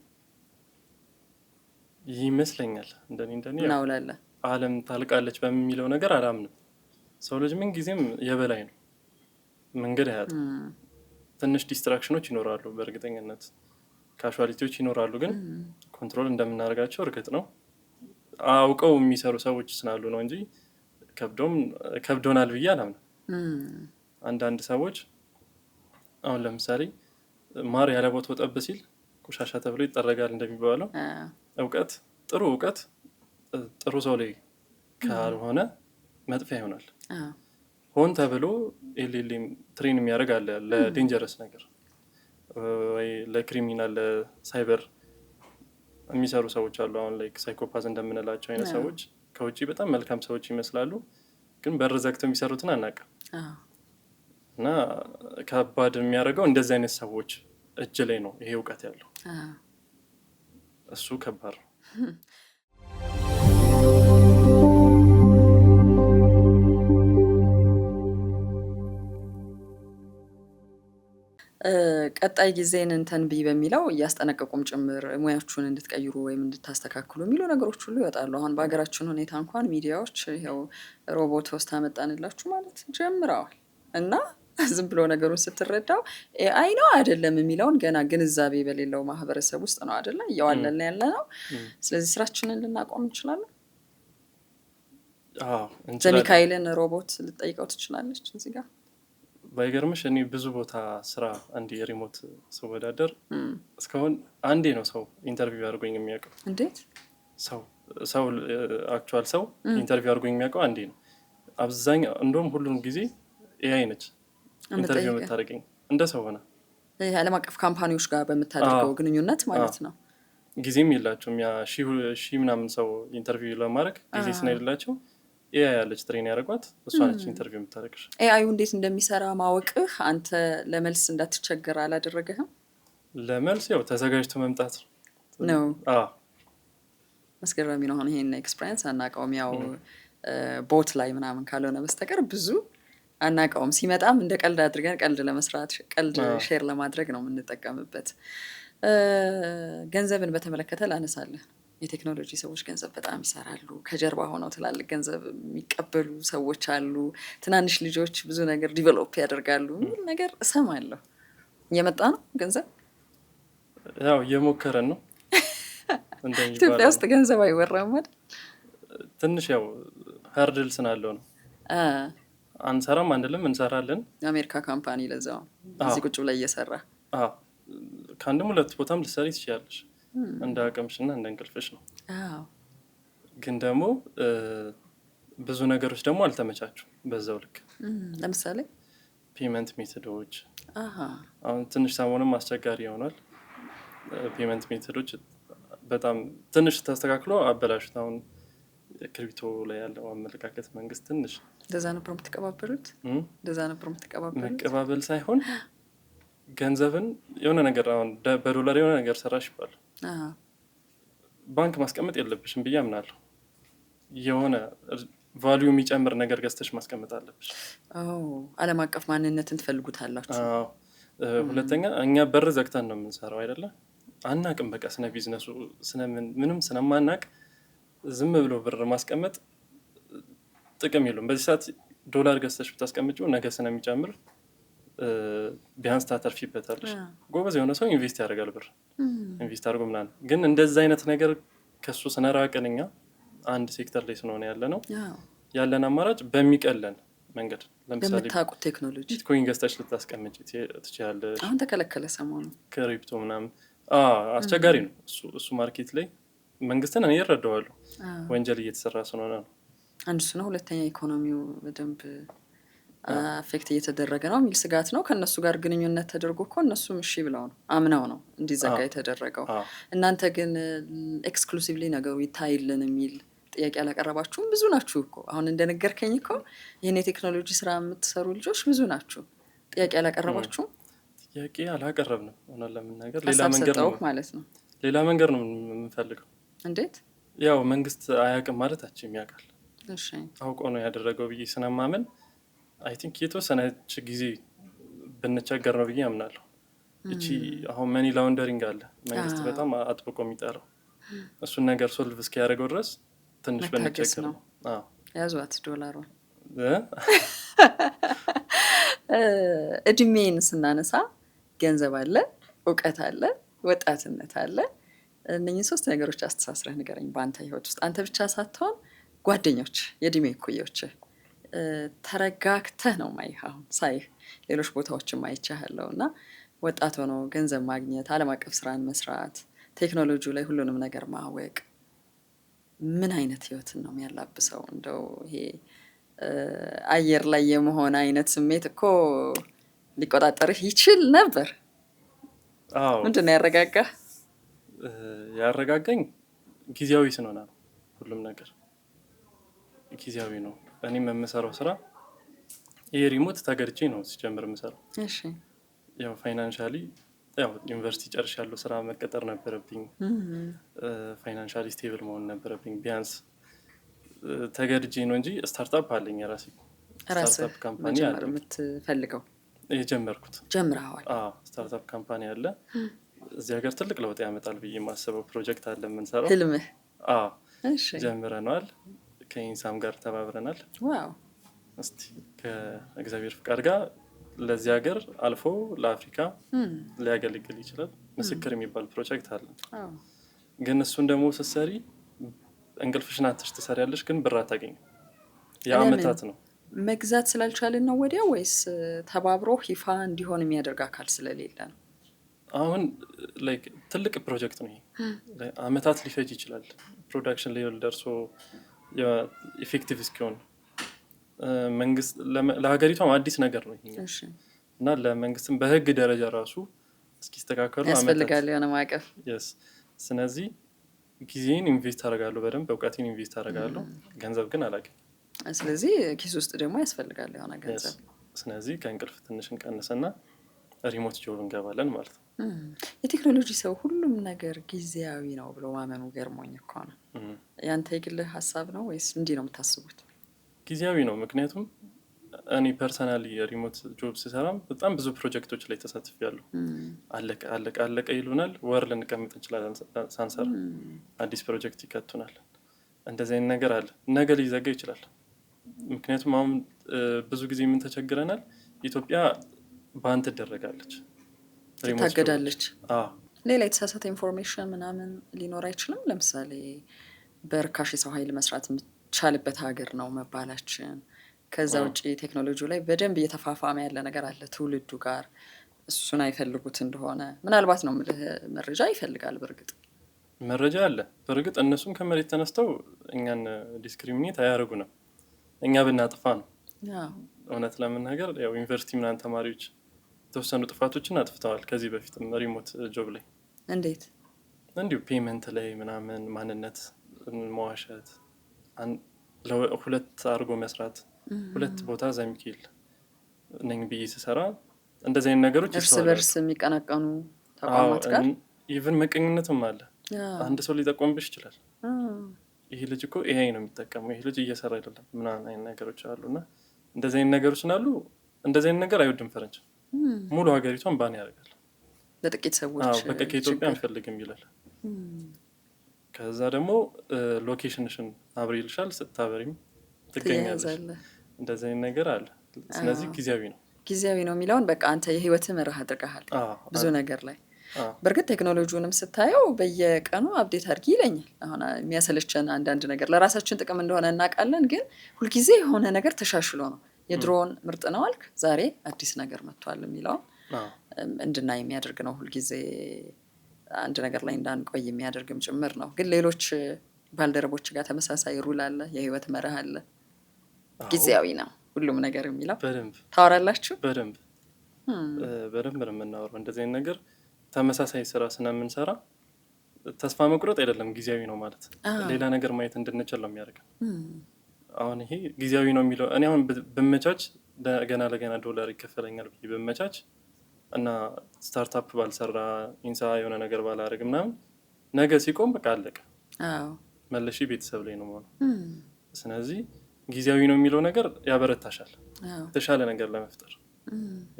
ይመስለኛል። እንደኔ እናውላለን። ዓለም ታልቃለች በሚለው ነገር አላምንም። ሰው ልጅ ምን ጊዜም የበላይ ነው፣ መንገድ አያጣም። ትንሽ ዲስትራክሽኖች ይኖራሉ፣ በእርግጠኝነት ካሹዋሊቲዎች ይኖራሉ፣ ግን ኮንትሮል እንደምናደርጋቸው እርግጥ ነው። አውቀው የሚሰሩ ሰዎች ስላሉ ነው እንጂ ከብዶናል ብዬ አላምንም። አንዳንድ ሰዎች አሁን ለምሳሌ ማር ያለ ቦታው ጠብ ሲል ቆሻሻ ተብሎ ይጠረጋል እንደሚባለው ጥሩ እውቀት ጥሩ ሰው ላይ ካልሆነ መጥፊያ ይሆናል። ሆን ተብሎ ኤልኤልኤም ትሬን የሚያደርግ አለ ለዴንጀረስ ነገር ወይ ለክሪሚናል ለሳይበር የሚሰሩ ሰዎች አሉ። አሁን ላይ ሳይኮፓዝ እንደምንላቸው አይነት ሰዎች ከውጭ በጣም መልካም ሰዎች ይመስላሉ፣ ግን በር ዘግተው የሚሰሩትን አናውቅም። እና ከባድ የሚያደርገው እንደዚህ አይነት ሰዎች እጅ ላይ ነው ይሄ እውቀት ያለው። እሱ ከባድ ነው። ቀጣይ ጊዜን እንተንብይ በሚለው እያስጠነቀቁም ጭምር ሙያችሁን እንድትቀይሩ ወይም እንድታስተካክሉ የሚሉ ነገሮች ሁሉ ይወጣሉ። አሁን በሀገራችን ሁኔታ እንኳን ሚዲያዎች ይኸው ሮቦት ውስጥ አመጣንላችሁ ማለት ጀምረዋል። እና ዝም ብሎ ነገሩን ስትረዳው ኤአይ ነው አይደለም የሚለውን ገና ግንዛቤ በሌለው ማህበረሰብ ውስጥ ነው አይደለ እየዋለን ያለ ነው። ስለዚህ ስራችንን ልናቆም እንችላለን። ዘሚካኤልን ሮቦት ልጠይቀው ትችላለች እዚህ ጋር። ባይገርምሽ እኔ ብዙ ቦታ ስራ አንድ የሪሞት ስወዳደር እስካሁን አንዴ ነው ሰው ኢንተርቪው አድርጎኝ የሚያውቀው። እንዴት ሰው አክቹዋል ሰው ኢንተርቪው አድርጎኝ የሚያውቀው አንዴ ነው። አብዛኛው እንደውም ሁሉም ጊዜ ኤአይ ነች ኢንተርቪው የምታደርገኝ እንደ ሰው ሆነ። ዓለም አቀፍ ካምፓኒዎች ጋር በምታደርገው ግንኙነት ማለት ነው። ጊዜም የላቸውም። ያ ሺህ ምናምን ሰው ኢንተርቪው ለማድረግ ጊዜ ስለሌላቸው ኤአይ ያለች ትሬን ያደረጓት እሷ ነች ኢንተርቪው የምታደርግሽ። ኤአዩ እንዴት እንደሚሰራ ማወቅህ አንተ ለመልስ እንዳትቸገር አላደረገህም? ለመልስ ያው ተዘጋጅቶ መምጣት ነው። አዎ አስገራሚ ነው። አሁን ይሄን ኤክስፒሪየንስ አናውቀውም። ያው ቦት ላይ ምናምን ካልሆነ በስተቀር ብዙ አናውቀውም። ሲመጣም እንደ ቀልድ አድርገን ቀልድ ለመስራት ቀልድ ሼር ለማድረግ ነው የምንጠቀምበት። ገንዘብን በተመለከተ ላነሳለህ። የቴክኖሎጂ ሰዎች ገንዘብ በጣም ይሰራሉ። ከጀርባ ሆነው ትላልቅ ገንዘብ የሚቀበሉ ሰዎች አሉ። ትናንሽ ልጆች ብዙ ነገር ዲቨሎፕ ያደርጋሉ የሚል ነገር እሰማለሁ። እየመጣ ነው ገንዘብ? ያው እየሞከረን ነው። ኢትዮጵያ ውስጥ ገንዘብ አይወራም አይደል? ትንሽ ያው ሀርድል ስናለው ነው። አንሰራም አንልም፣ እንሰራለን። የአሜሪካ ካምፓኒ ለዛው እዚህ ቁጭ ብላ እየሰራ ከአንድም ሁለት ቦታም ልትሰሪ ትችላለሽ። እንደ አቅምሽና እንደ እንቅልፍሽ ነው። ግን ደግሞ ብዙ ነገሮች ደግሞ አልተመቻቹም በዛው ልክ። ለምሳሌ ፔመንት ሜቶዶች አሁን ትንሽ ሰሞኑንም አስቸጋሪ ይሆናል። ፔመንት ሜቶዶች በጣም ትንሽ ተስተካክሎ አበላሹት። አሁን ክሪፕቶ ላይ ያለው አመለካከት መንግስት ትንሽ እንደዛ ነበር የምትቀባበሉት? እንደዛ ነበር የምትቀባበሉት? መቀባበል ሳይሆን ገንዘብን የሆነ ነገር አሁን በዶላር የሆነ ነገር ሰራሽ ይባል ባንክ ማስቀመጥ የለብሽም ብዬ አምናለሁ። የሆነ ቫልዩ የሚጨምር ነገር ገዝተሽ ማስቀመጥ አለብሽ። ዓለም አቀፍ ማንነትን ትፈልጉታላችሁ። ሁለተኛ እኛ በር ዘግተን ነው የምንሰራው አይደለ? አናቅም። በቃ ስነ ቢዝነሱ ምንም ስለማናቅ ዝም ብሎ ብር ማስቀመጥ ጥቅም የለውም። በዚህ ሰዓት ዶላር ገዝተሽ ብታስቀምጪው ነገ ስለሚጨምር ቢያንስ ታተርፊበታለሽ። ጎበዝ የሆነ ሰው ኢንቨስት ያደርጋል። ብር ኢንቨስት አድርጎ ምናምን። ግን እንደዛ አይነት ነገር ከሱ ስነራቅን እኛ አንድ ሴክተር ላይ ስለሆነ ያለ ነው ያለን አማራጭ በሚቀለን መንገድ ለምሳሌ በምታውቁት ቴክኖሎጂ ቢትኮይን ገዝተሽ ልታስቀምጪ ትችላለሽ። አሁን ተከለከለ ሰሞኑ ክሪፕቶ ምናምን። አስቸጋሪ ነው እሱ ማርኬት ላይ መንግስትን እኔ እረዳዋለሁ። ወንጀል እየተሰራ ስለሆነ ነው አንድ እሱ ነው። ሁለተኛ ኢኮኖሚው በደንብ አፌክት እየተደረገ ነው የሚል ስጋት ነው። ከእነሱ ጋር ግንኙነት ተደርጎ እኮ እነሱም እሺ ብለው ነው አምነው ነው እንዲዘጋ የተደረገው። እናንተ ግን ኤክስክሉሲቭሊ ነገሩ ይታይልን የሚል ጥያቄ አላቀረባችሁም? ብዙ ናችሁ እኮ አሁን እንደነገርከኝ እኮ ይህን የቴክኖሎጂ ስራ የምትሰሩ ልጆች ብዙ ናችሁ። ጥያቄ አላቀረባችሁም? ጥያቄ አላቀረብንም። ሆነ ለመናገር ሌላ መንገድ ነው ማለት ነው። ሌላ መንገድ ነው የምንፈልገው። እንዴት? ያው መንግስት አያውቅም ማለታችን ያውቃል። እሺ አውቆ ነው ያደረገው ብዬ ስለማመን አይ ቲንክ የተወሰነች ጊዜ ብንቸገር ነው ብዬ አምናለሁ። እቺ አሁን መኒ ላውንደሪንግ አለ መንግስት በጣም አጥብቆ የሚጠራው እሱን ነገር ሶልቭ እስኪያደርገው ድረስ ትንሽ ብንቸገር ነው። ያዟት ዶላሯን። እድሜን ስናነሳ ገንዘብ አለ፣ እውቀት አለ፣ ወጣትነት አለ። እነኚህ ሶስት ነገሮች አስተሳስረህ ንገረኝ በአንተ ህይወት ውስጥ። አንተ ብቻ ሳትሆን ጓደኞች፣ የእድሜ እኩዮች ተረጋግተህ ነው ማይህ። አሁን ሳይህ ሌሎች ቦታዎችን ማይቻለው እና ወጣት ሆኖ ገንዘብ ማግኘት፣ ዓለም አቀፍ ስራን መስራት፣ ቴክኖሎጂ ላይ ሁሉንም ነገር ማወቅ ምን አይነት ህይወትን ነው የሚያላብሰው? እንደው ይሄ አየር ላይ የመሆን አይነት ስሜት እኮ ሊቆጣጠርህ ይችል ነበር። ምንድን ነው ያረጋጋህ? ያረጋጋኝ ጊዜያዊ ስለሆነ ነው። ሁሉም ነገር ጊዜያዊ ነው። እኔም የምሰራው ስራ ይሄ ሪሞት ተገድጄ ነው ሲጀምር የምሰራው። እሺ ያው ፋይናንሻሊ ያው ዩኒቨርሲቲ ጨርሻለሁ፣ ስራ መቀጠር ነበረብኝ፣ ፋይናንሻሊ ስቴብል መሆን ነበረብኝ። ቢያንስ ተገድጄ ነው እንጂ ስታርታፕ አለኝ የራሴ ስታርታፕ ካምፓኒ አለ። የምትፈልገው የጀመርኩት ጀምረዋል? ስታርታፕ ካምፓኒ አለ እዚህ ሀገር ትልቅ ለውጥ ያመጣል ብዬ የማስበው ፕሮጀክት አለ የምንሰራው። ህልምህ? እሺ ጀምረናል። ከኢንሳም ጋር ተባብረናል። ዋው! እስቲ ከእግዚአብሔር ፍቃድ ጋር ለዚህ ሀገር አልፎ ለአፍሪካ ሊያገለግል ይችላል። ምስክር የሚባል ፕሮጀክት አለ። ግን እሱን ደግሞ ስትሰሪ እንቅልፍሽን አጥተሽ ትሰሪያለሽ፣ ግን ብር አታገኝም። የአመታት ነው። መግዛት ስላልቻልን ነው ወዲያ ወይስ ተባብሮ ይፋ እንዲሆን የሚያደርግ አካል ስለሌለ ነው? አሁን ላይክ ትልቅ ፕሮጀክት ነው። አመታት ሊፈጅ ይችላል ፕሮዳክሽን ሌቭል ደርሶ ኢፌክቲቭ እስኪሆን። መንግስት ለሀገሪቷም አዲስ ነገር ነው ይሄ እና ለመንግስትም በህግ ደረጃ ራሱ እስኪስተካከሉ ያስፈልጋል የሆነ ማዕቀፍ። ስለዚህ ጊዜን ኢንቨስት አደርጋለሁ፣ በደንብ እውቀቴን ኢንቨስት አደርጋለሁ። ገንዘብ ግን አላገኝም። ስለዚህ ኪስ ውስጥ ደግሞ ያስፈልጋል የሆነ ገንዘብ። ስለዚህ ከእንቅልፍ ትንሽ እንቀንስና ሪሞት ጆብ እንገባለን ማለት ነው። የቴክኖሎጂ ሰው ሁሉም ነገር ጊዜያዊ ነው ብሎ ማመኑ ገርሞኝ እኮ ነው። ያንተ የግልህ ሀሳብ ነው ወይስ እንዲህ ነው የምታስቡት? ጊዜያዊ ነው። ምክንያቱም እኔ ፐርሰናሊ የሪሞት ጆብ ስሰራም በጣም ብዙ ፕሮጀክቶች ላይ ተሳትፌያለሁ። አለቀ አለቀ አለቀ ይሉናል። ወር ልንቀምጥ እንችላለን ሳንሰራ፣ አዲስ ፕሮጀክት ይከቱናል። እንደዚህ አይነት ነገር አለ። ነገ ሊዘጋ ይችላል። ምክንያቱም አሁን ብዙ ጊዜ ምን ተቸግረናል፣ ኢትዮጵያ ባን ትደረጋለች፣ ትታገዳለች። ሌላ የተሳሳተ ኢንፎርሜሽን ምናምን ሊኖር አይችልም። ለምሳሌ በርካሽ የሰው ኃይል መስራት የሚቻልበት ሀገር ነው መባላችን። ከዛ ውጭ ቴክኖሎጂው ላይ በደንብ እየተፋፋመ ያለ ነገር አለ ትውልዱ ጋር። እሱን አይፈልጉት እንደሆነ ምናልባት ነው የምልህ። መረጃ ይፈልጋል። በእርግጥ መረጃ አለ። በእርግጥ እነሱም ከመሬት ተነስተው እኛን ዲስክሪሚኔት አያደርጉንም። እኛ ብናጥፋ ነው። እውነት ለመናገር ያው ዩኒቨርሲቲ ምናምን ተማሪዎች የተወሰኑ ጥፋቶችን አጥፍተዋል ከዚህ በፊትም ሪሞት ጆብ ላይ። እንዴት? እንዲሁ ፔመንት ላይ ምናምን ማንነት መዋሸት፣ ሁለት አድርጎ መስራት፣ ሁለት ቦታ ዘሚኬል ነኝ ብዬ ስሰራ እንደዚህ አይነት ነገሮች እርስ በርስ የሚቀናቀኑ ተቋማት ጋር ኢቨን መቀኝነትም አለ። አንድ ሰው ሊጠቆምብሽ ይችላል። ይሄ ልጅ እኮ ይሄ ነው የሚጠቀመው፣ ይሄ ልጅ እየሰራ አይደለም ምናምን አይነት ነገሮች አሉና እንደዚህ አይነት ነገሮች ናሉ። እንደዚህ አይነት ነገር አይወድም ፈረንጅ። ሙሉ ሀገሪቷን ባን ያደርጋል ለጥቂት ሰዎች። በቃ ከኢትዮጵያ አንፈልግም ይላል። ከዛ ደግሞ ሎኬሽንሽን አብሪ ይልሻል፣ ስታበሪም ትገኛለሽ። እንደዚህ አይነት ነገር አለ። ስለዚህ ጊዜያዊ ነው። ጊዜያዊ ነው የሚለውን በቃ አንተ የህይወት መርህ አድርገሃል ብዙ ነገር ላይ። በእርግጥ ቴክኖሎጂውንም ስታየው በየቀኑ አፕዴት አድርጊ ይለኛል። አሁን የሚያሰለቸን አንዳንድ ነገር ለራሳችን ጥቅም እንደሆነ እናውቃለን፣ ግን ሁልጊዜ የሆነ ነገር ተሻሽሎ ነው። የድሮውን ምርጥ ነው አልክ፣ ዛሬ አዲስ ነገር መጥቷል የሚለውን እንድናይ የሚያደርግ ነው። ሁልጊዜ አንድ ነገር ላይ እንዳንቆይ የሚያደርግም ጭምር ነው። ግን ሌሎች ባልደረቦች ጋር ተመሳሳይ ሩል አለ፣ የህይወት መርህ አለ። ጊዜያዊ ነው ሁሉም ነገር የሚለው በደንብ ታወራላችሁ። በደንብ ነው የምናወራው እንደዚህ አይነት ነገር። ተመሳሳይ ስራ ስለምንሰራ ተስፋ መቁረጥ አይደለም ጊዜያዊ ነው ማለት፣ ሌላ ነገር ማየት እንድንችል ነው የሚያደርገን። አሁን ይሄ ጊዜያዊ ነው የሚለው እኔ አሁን ብመቻች ገና ለገና ዶላር ይከፈለኛል ብዬ ብመቻች እና ስታርታፕ ባልሰራ ኢንሳ የሆነ ነገር ባላደርግ ምናምን ነገ ሲቆም በቃ አለቀ፣ መለሺ ቤተሰብ ላይ ነው ማለት። ስለዚህ ጊዜያዊ ነው የሚለው ነገር ያበረታሻል፣ የተሻለ ነገር ለመፍጠር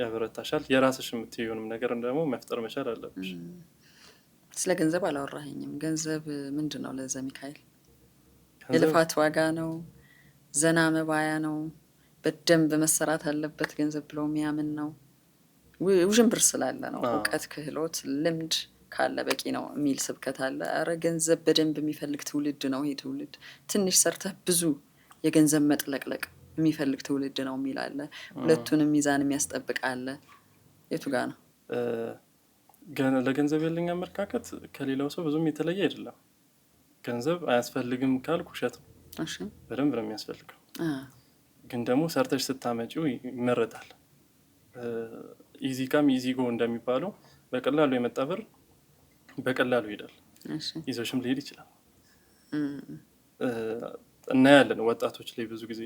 ያበረታሻል። የራስሽ የምትይውንም ነገር ደግሞ መፍጠር መቻል አለብሽ። ስለ ገንዘብ አላወራኸኝም። ገንዘብ ምንድን ነው ለዘ ሚካኤል? የልፋት ዋጋ ነው? ዘና መባያ ነው? በደንብ መሰራት አለበት ገንዘብ ብሎ የሚያምን ነው? ውዥንብር ስላለ ነው። እውቀት፣ ክህሎት፣ ልምድ ካለ በቂ ነው የሚል ስብከት አለ። ኧረ ገንዘብ በደንብ የሚፈልግ ትውልድ ነው ይሄ ትውልድ። ትንሽ ሰርተህ ብዙ የገንዘብ መጥለቅለቅ የሚፈልግ ትውልድ ነው የሚል አለ። ሁለቱንም ሚዛን የሚያስጠብቅ አለ። የቱ ጋ ነው? ለገንዘብ ያለኝ አመለካከት ከሌላው ሰው ብዙም የተለየ አይደለም። ገንዘብ አያስፈልግም ካልኩ ውሸት ነው። በደንብ ነው የሚያስፈልገው። ግን ደግሞ ሰርተሽ ስታመጪው ይመረጣል። ኢዚ ካም ኢዚ ጎ እንደሚባለው በቀላሉ የመጣ ብር በቀላሉ ይሄዳል፣ ይዞሽም ሊሄድ ይችላል። እናያለን ወጣቶች ላይ ብዙ ጊዜ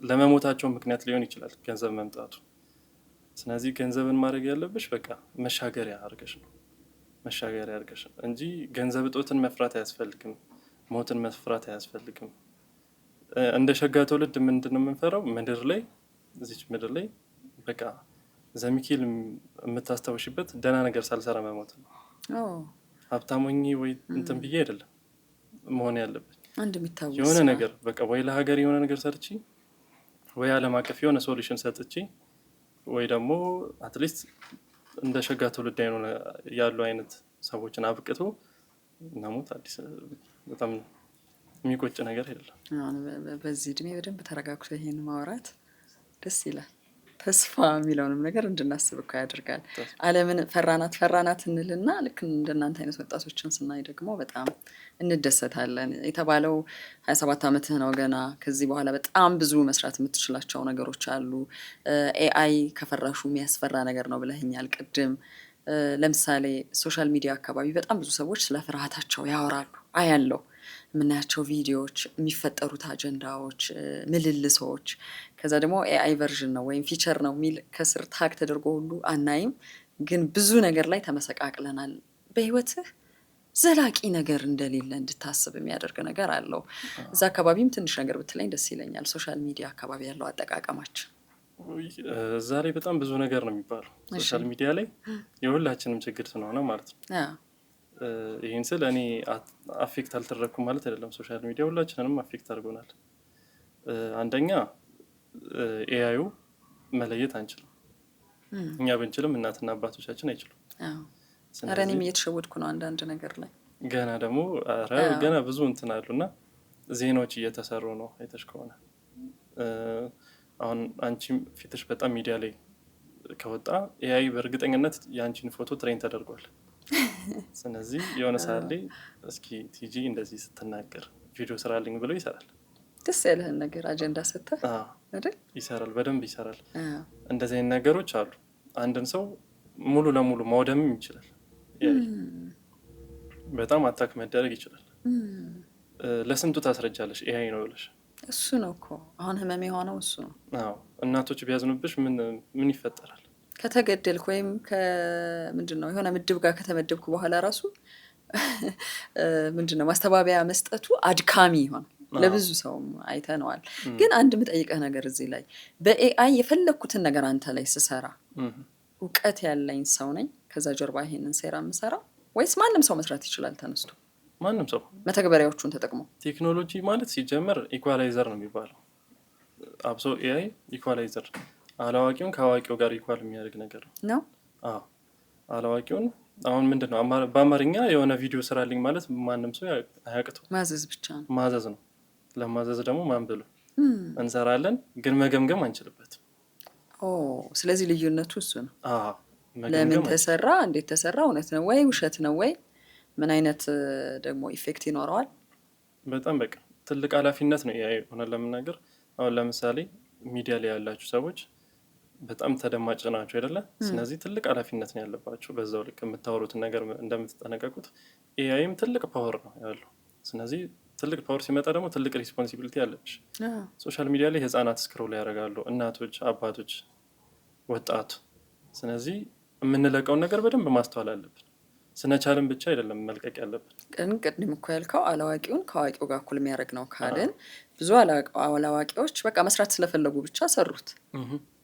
ለመሞታቸው ምክንያት ሊሆን ይችላል ገንዘብ መምጣቱ። ስለዚህ ገንዘብን ማድረግ ያለብሽ በቃ መሻገሪያ አድርገሽ ነው፣ መሻገሪያ አድርገሽ እንጂ ገንዘብ እጦትን መፍራት አያስፈልግም፣ ሞትን መፍራት አያስፈልግም። እንደ ሸጋ ትውልድ ምንድን ነው የምንፈራው? ምድር ላይ እዚች ምድር ላይ በቃ ዘሚኬል የምታስታውሽበት ደህና ነገር ሳልሰራ መሞት ነው። ሀብታሞኝ ወይ እንትን ብዬ አይደለም መሆን ያለበት። የሆነ ነገር በቃ ወይ ለሀገር የሆነ ነገር ሰርቺ፣ ወይ ዓለም አቀፍ የሆነ ሶሉሽን ሰጥቺ፣ ወይ ደግሞ አትሊስት እንደ ሸጋ ትውልድ ያሉ አይነት ሰዎችን አብቅቶ እናሞት። አዲስ በጣም የሚቆጭ ነገር አይደለም። በዚህ እድሜ በደንብ ተረጋግቶ ይሄን ማውራት ደስ ይላል። ተስፋ የሚለውንም ነገር እንድናስብ እኮ ያደርጋል። ዓለምን ፈራናት እንልና ልክ እንደናንተ አይነት ወጣቶችን ስናይ ደግሞ በጣም እንደሰታለን። የተባለው 27 ዓመትህ ነው ገና። ከዚህ በኋላ በጣም ብዙ መስራት የምትችላቸው ነገሮች አሉ። ኤአይ ከፈራሹ የሚያስፈራ ነገር ነው ብለኸኛል ቅድም። ለምሳሌ ሶሻል ሚዲያ አካባቢ በጣም ብዙ ሰዎች ስለ ፍርሃታቸው ያወራሉ አያለው። የምናያቸው ቪዲዮዎች፣ የሚፈጠሩት አጀንዳዎች፣ ምልልሶች ከዛ ደግሞ ኤአይ ቨርዥን ነው ወይም ፊቸር ነው የሚል ከስር ታግ ተደርጎ ሁሉ አናይም። ግን ብዙ ነገር ላይ ተመሰቃቅለናል። በህይወትህ ዘላቂ ነገር እንደሌለ እንድታስብ የሚያደርግ ነገር አለው። እዛ አካባቢም ትንሽ ነገር ብትለኝ ደስ ይለኛል። ሶሻል ሚዲያ አካባቢ ያለው አጠቃቀማችን እዛ ላይ በጣም ብዙ ነገር ነው የሚባለው። ሶሻል ሚዲያ ላይ የሁላችንም ችግር ስለሆነ ማለት ነው። ይህን ስል እኔ አፌክት አልተደረኩም ማለት አይደለም። ሶሻል ሚዲያ ሁላችንንም አፌክት አድርጎናል። አንደኛ ኤአዩ መለየት አንችልም። እኛ ብንችልም እናትና አባቶቻችን አይችሉም። ኧረ እኔም እየተሸወድኩ ነው አንዳንድ ነገር ላይ። ገና ደግሞ ገና ብዙ እንትን አሉና ዜናዎች እየተሰሩ ነው። አይተሽ ከሆነ አሁን አንቺም ፊትሽ በጣም ሚዲያ ላይ ከወጣ ኤአይ በእርግጠኝነት የአንቺን ፎቶ ትሬን ተደርጓል። ስለዚህ የሆነ ሰዓት ላይ እስኪ ቲጂ እንደዚህ ስትናገር ቪዲዮ ስራልኝ ብሎ ይሰራል። ደስ ያለህን ነገር አጀንዳ ሰጥተህ አይደል? ይሰራል፣ በደንብ ይሰራል። እንደዚህ አይነት ነገሮች አሉ። አንድን ሰው ሙሉ ለሙሉ ማውደምም ይችላል። በጣም አታክ መደረግ ይችላል። ለስንቱ ታስረጃለሽ ኤአይ ነው ብለሽ። እሱ ነው እኮ አሁን ህመም የሆነው እሱ ነው። አዎ እናቶች ቢያዝኑብሽ ምን ይፈጠራል? ከተገደልክ ወይም ምንድነው የሆነ ምድብ ጋር ከተመደብኩ በኋላ ራሱ ምንድነው ማስተባበያ መስጠቱ አድካሚ ይሆናል። ለብዙ ሰውም አይተነዋል። ግን አንድ የምጠይቀህ ነገር እዚህ ላይ በኤአይ የፈለግኩትን ነገር አንተ ላይ ስሰራ እውቀት ያለኝ ሰው ነኝ ከዛ ጀርባ ይሄንን ሴራ የምሰራው ወይስ ማንም ሰው መስራት ይችላል ተነስቶ? ማንም ሰው መተግበሪያዎቹን ተጠቅሞ። ቴክኖሎጂ ማለት ሲጀመር ኢኳላይዘር ነው የሚባለው። አብሶ ኤአይ ኢኳላይዘር አላዋቂውን ከአዋቂው ጋር ኢኳል የሚያደርግ ነገር ነው። አዎ አላዋቂውን አሁን ምንድነው በአማርኛ የሆነ ቪዲዮ ስራልኝ ማለት ማንም ሰው አያቅተው፣ ማዘዝ ብቻ ነው። ማዘዝ ነው። ለማዘዝ ደግሞ ማንበሉ እንሰራለን፣ ግን መገምገም አንችልበትም። ስለዚህ ልዩነቱ እሱ ነው። ለምን ተሰራ፣ እንዴት ተሰራ፣ እውነት ነው ወይ ውሸት ነው ወይ፣ ምን አይነት ደግሞ ኢፌክት ይኖረዋል። በጣም በቃ ትልቅ ኃላፊነት ነው ኤአይ ሆነ ለምናገር። አሁን ለምሳሌ ሚዲያ ላይ ያላችሁ ሰዎች በጣም ተደማጭ ናቸው አይደለ? ስለዚህ ትልቅ ኃላፊነት ነው ያለባቸው። በዛው ልክ የምታወሩትን ነገር እንደምትጠነቀቁት ኤአይም ትልቅ ፓወር ነው ያለው። ስለዚህ ትልቅ ፓወር ሲመጣ ደግሞ ትልቅ ሪስፖንሲቢሊቲ አለብሽ። ሶሻል ሚዲያ ላይ ህፃናት ስክሮል ያደርጋሉ፣ እናቶች፣ አባቶች፣ ወጣቱ። ስለዚህ የምንለቀውን ነገር በደንብ ማስተዋል አለብን። ስነቻልን ብቻ አይደለም መልቀቅ ያለብን። ቅድም እኮ ያልከው አላዋቂውን ከአዋቂው ጋር እኩል የሚያደርግ ነው ካልን ብዙ አላዋቂዎች በቃ መስራት ስለፈለጉ ብቻ ሰሩት።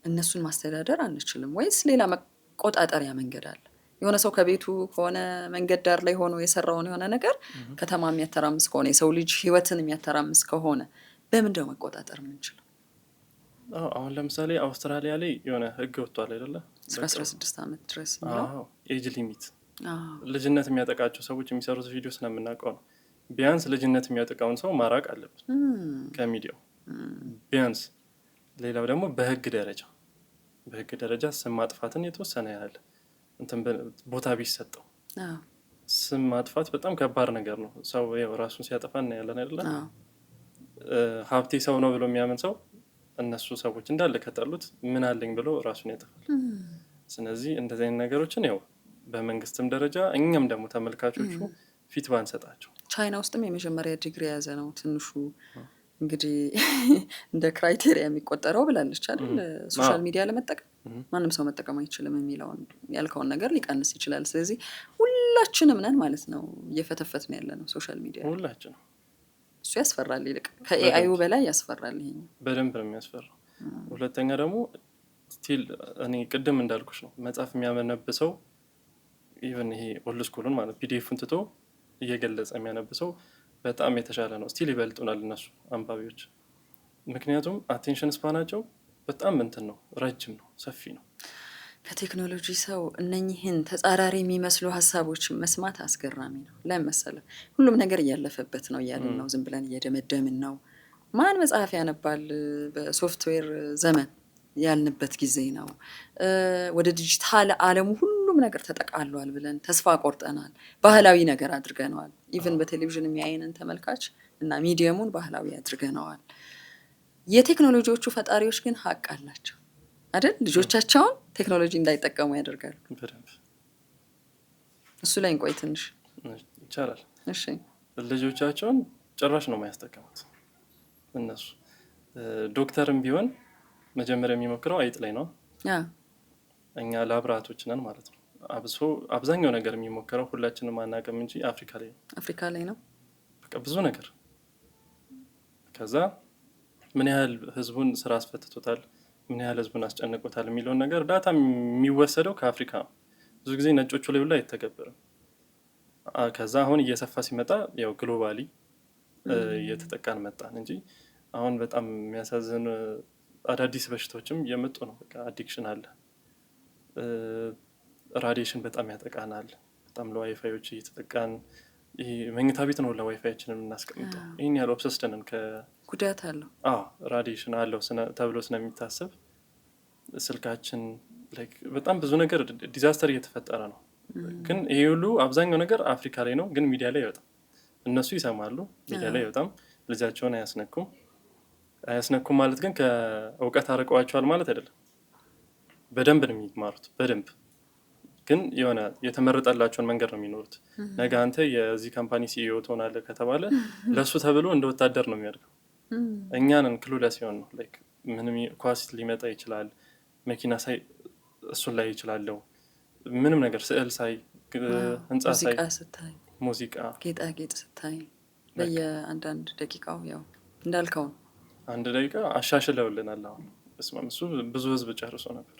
እነሱን ማስተዳደር አንችልም ወይስ ሌላ መቆጣጠሪያ መንገድ አለ? የሆነ ሰው ከቤቱ ከሆነ መንገድ ዳር ላይ ሆኖ የሰራውን የሆነ ነገር ከተማ የሚያተራምስ ከሆነ የሰው ልጅ ህይወትን የሚያተራምስ ከሆነ በምንድነው መቆጣጠር የምንችለው? አሁን ለምሳሌ አውስትራሊያ ላይ የሆነ ህግ ወጥቷል አይደለ? እስከ 16 ዓመት ድረስ ኤጅ ሊሚት። ልጅነት የሚያጠቃቸው ሰዎች የሚሰሩት ቪዲዮ ስለምናውቀው ነው። ቢያንስ ልጅነት የሚያጠቃውን ሰው ማራቅ አለብን ከሚዲያው ቢያንስ። ሌላው ደግሞ በህግ ደረጃ ስም ማጥፋትን የተወሰነ ያህል እንትን ቦታ ቢሰጠው። ስም ማጥፋት በጣም ከባድ ነገር ነው። ሰው ራሱን ሲያጠፋ እናያለን አይደለ? ሀብቴ ሰው ነው ብሎ የሚያምን ሰው እነሱ ሰዎች እንዳለ ከጠሉት ምን አለኝ ብሎ ራሱን ያጠፋል። ስለዚህ እንደዚህ አይነት ነገሮችን ያው በመንግስትም ደረጃ እኛም ደግሞ ተመልካቾቹ ፊት ባንሰጣቸው። ቻይና ውስጥም የመጀመሪያ ዲግሪ የያዘ ነው ትንሹ እንግዲህ እንደ ክራይቴሪያ የሚቆጠረው ብላለች አይደል? ሶሻል ሚዲያ ለመጠቀም ማንም ሰው መጠቀም አይችልም የሚለውን ያልከውን ነገር ሊቀንስ ይችላል። ስለዚህ ሁላችንም ነን ማለት ነው እየፈተፈትን ያለ ነው ሶሻል ሚዲያ ሁላችንም። እሱ ያስፈራል፣ ይልቅ ከኤአዩ በላይ ያስፈራል። ይሄ በደንብ ነው የሚያስፈራው። ሁለተኛ ደግሞ ስቲል እኔ ቅድም እንዳልኩሽ ነው መጽሐፍ የሚያነብሰው ኢቨን ይሄ ኦልድ ስኩሉን ማለት ፒዲኤፍን ትቶ እየገለጸ የሚያነብሰው በጣም የተሻለ ነው። ስቲል ይበልጡናል እነሱ አንባቢዎች። ምክንያቱም አቴንሽን ስፓናቸው በጣም እንትን ነው፣ ረጅም ነው፣ ሰፊ ነው። ከቴክኖሎጂ ሰው እነኚህን ተጻራሪ የሚመስሉ ሀሳቦች መስማት አስገራሚ ነው። ለምን መሰለህ? ሁሉም ነገር እያለፈበት ነው እያልን ነው፣ ዝም ብለን እየደመደምን ነው። ማን መጽሐፍ ያነባል? በሶፍትዌር ዘመን ያልንበት ጊዜ ነው። ወደ ዲጂታል ዓለሙ ሁሉም ነገር ተጠቃሏል ብለን ተስፋ ቆርጠናል። ባህላዊ ነገር አድርገነዋል። ኢቨን በቴሌቪዥን የሚያይንን ተመልካች እና ሚዲየሙን ባህላዊ አድርገነዋል። የቴክኖሎጂዎቹ ፈጣሪዎች ግን ሀቅ አላቸው አይደል? ልጆቻቸውን ቴክኖሎጂ እንዳይጠቀሙ ያደርጋሉ። እሱ ላይ እንቆይ ትንሽ ይቻላል። እሺ፣ ልጆቻቸውን ጭራሽ ነው የማያስጠቀሙት እነሱ። ዶክተርም ቢሆን መጀመሪያ የሚሞክረው አይጥ ላይ ነው። እኛ ላብራቶች ነን ማለት ነው። አብዛኛው ነገር የሚሞክረው ሁላችንም አናውቅም እንጂ አፍሪካ ላይ ነው በቃ ብዙ ነገር። ከዛ ምን ያህል ህዝቡን ስራ አስፈትቶታል፣ ምን ያህል ህዝቡን አስጨንቆታል የሚለውን ነገር ዳታ የሚወሰደው ከአፍሪካ ነው። ብዙ ጊዜ ነጮቹ ላይ ብላ አይተገበርም። ከዛ አሁን እየሰፋ ሲመጣ ያው ግሎባሊ እየተጠቃን መጣን እንጂ አሁን በጣም የሚያሳዝን አዳዲስ በሽታዎችም እየመጡ ነው። በቃ አዲክሽን አለ፣ ራዲዬሽን በጣም ያጠቃናል። በጣም ለዋይፋዮች እየተጠቃን መኝታ ቤት ነው ለዋይፋያችንን የምናስቀምጠው። ይህን ያህል ኦብሰስደንን ጉዳት አለው። ራዲዬሽን አለው ተብሎ ስለሚታሰብ ስልካችን በጣም ብዙ ነገር ዲዛስተር እየተፈጠረ ነው። ግን ይሄ ሁሉ አብዛኛው ነገር አፍሪካ ላይ ነው፣ ግን ሚዲያ ላይ አይወጣም። እነሱ ይሰማሉ፣ ሚዲያ ላይ አይወጣም። ልጃቸውን አያስነኩም ማለት ግን ከእውቀት አርቀዋቸዋል ማለት አይደለም። በደንብ ነው የሚማሩት፣ በደንብ ግን የሆነ የተመረጠላቸውን መንገድ ነው የሚኖሩት። ነገ አንተ የዚህ ካምፓኒ ሲኢኦ ትሆናለህ ከተባለ ለእሱ ተብሎ እንደ ወታደር ነው የሚያደርገው። እኛንን ክሉለስ ሲሆን ነው ምንም ኳስ ሊመጣ ይችላል፣ መኪና ሳይ እሱን ላይ ይችላለሁ፣ ምንም ነገር ስዕል ሳይ፣ ህንፃ ሳይ፣ ሙዚቃ፣ ጌጣጌጥ ስታይ በየአንዳንድ ደቂቃው ያው እንዳልከው ነው። 1 ደቂቃ አሻሽለውልናል። አሁን እሱ ብዙ ህዝብ ጨርሶ ነበር።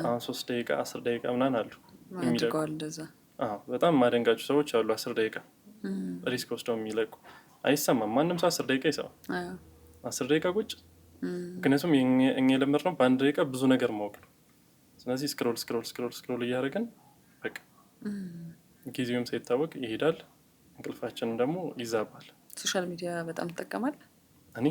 አሁን 3 ደቂቃ 10 ደቂቃ ምናምን አሉ የሚለቀዋል። እንደዛ በጣም ማደንጋጩ ሰዎች አሉ። 10 ደቂቃ ሪስክ ወስደው የሚለቁ አይሰማም። ማንም ሰው 10 ደቂቃ ይሰማል። 10 ደቂቃ ቁጭ። ምክንያቱም እኛ የለመድነው በ1 ደቂቃ ብዙ ነገር ማወቅ ነው። ስለዚህ ስክሮል እያደረግን በቃ ጊዜውም ሳይታወቅ ይሄዳል። እንቅልፋችንም ደግሞ ይዛባል። ሶሻል ሚዲያ በጣም ትጠቀማለህ? እኔ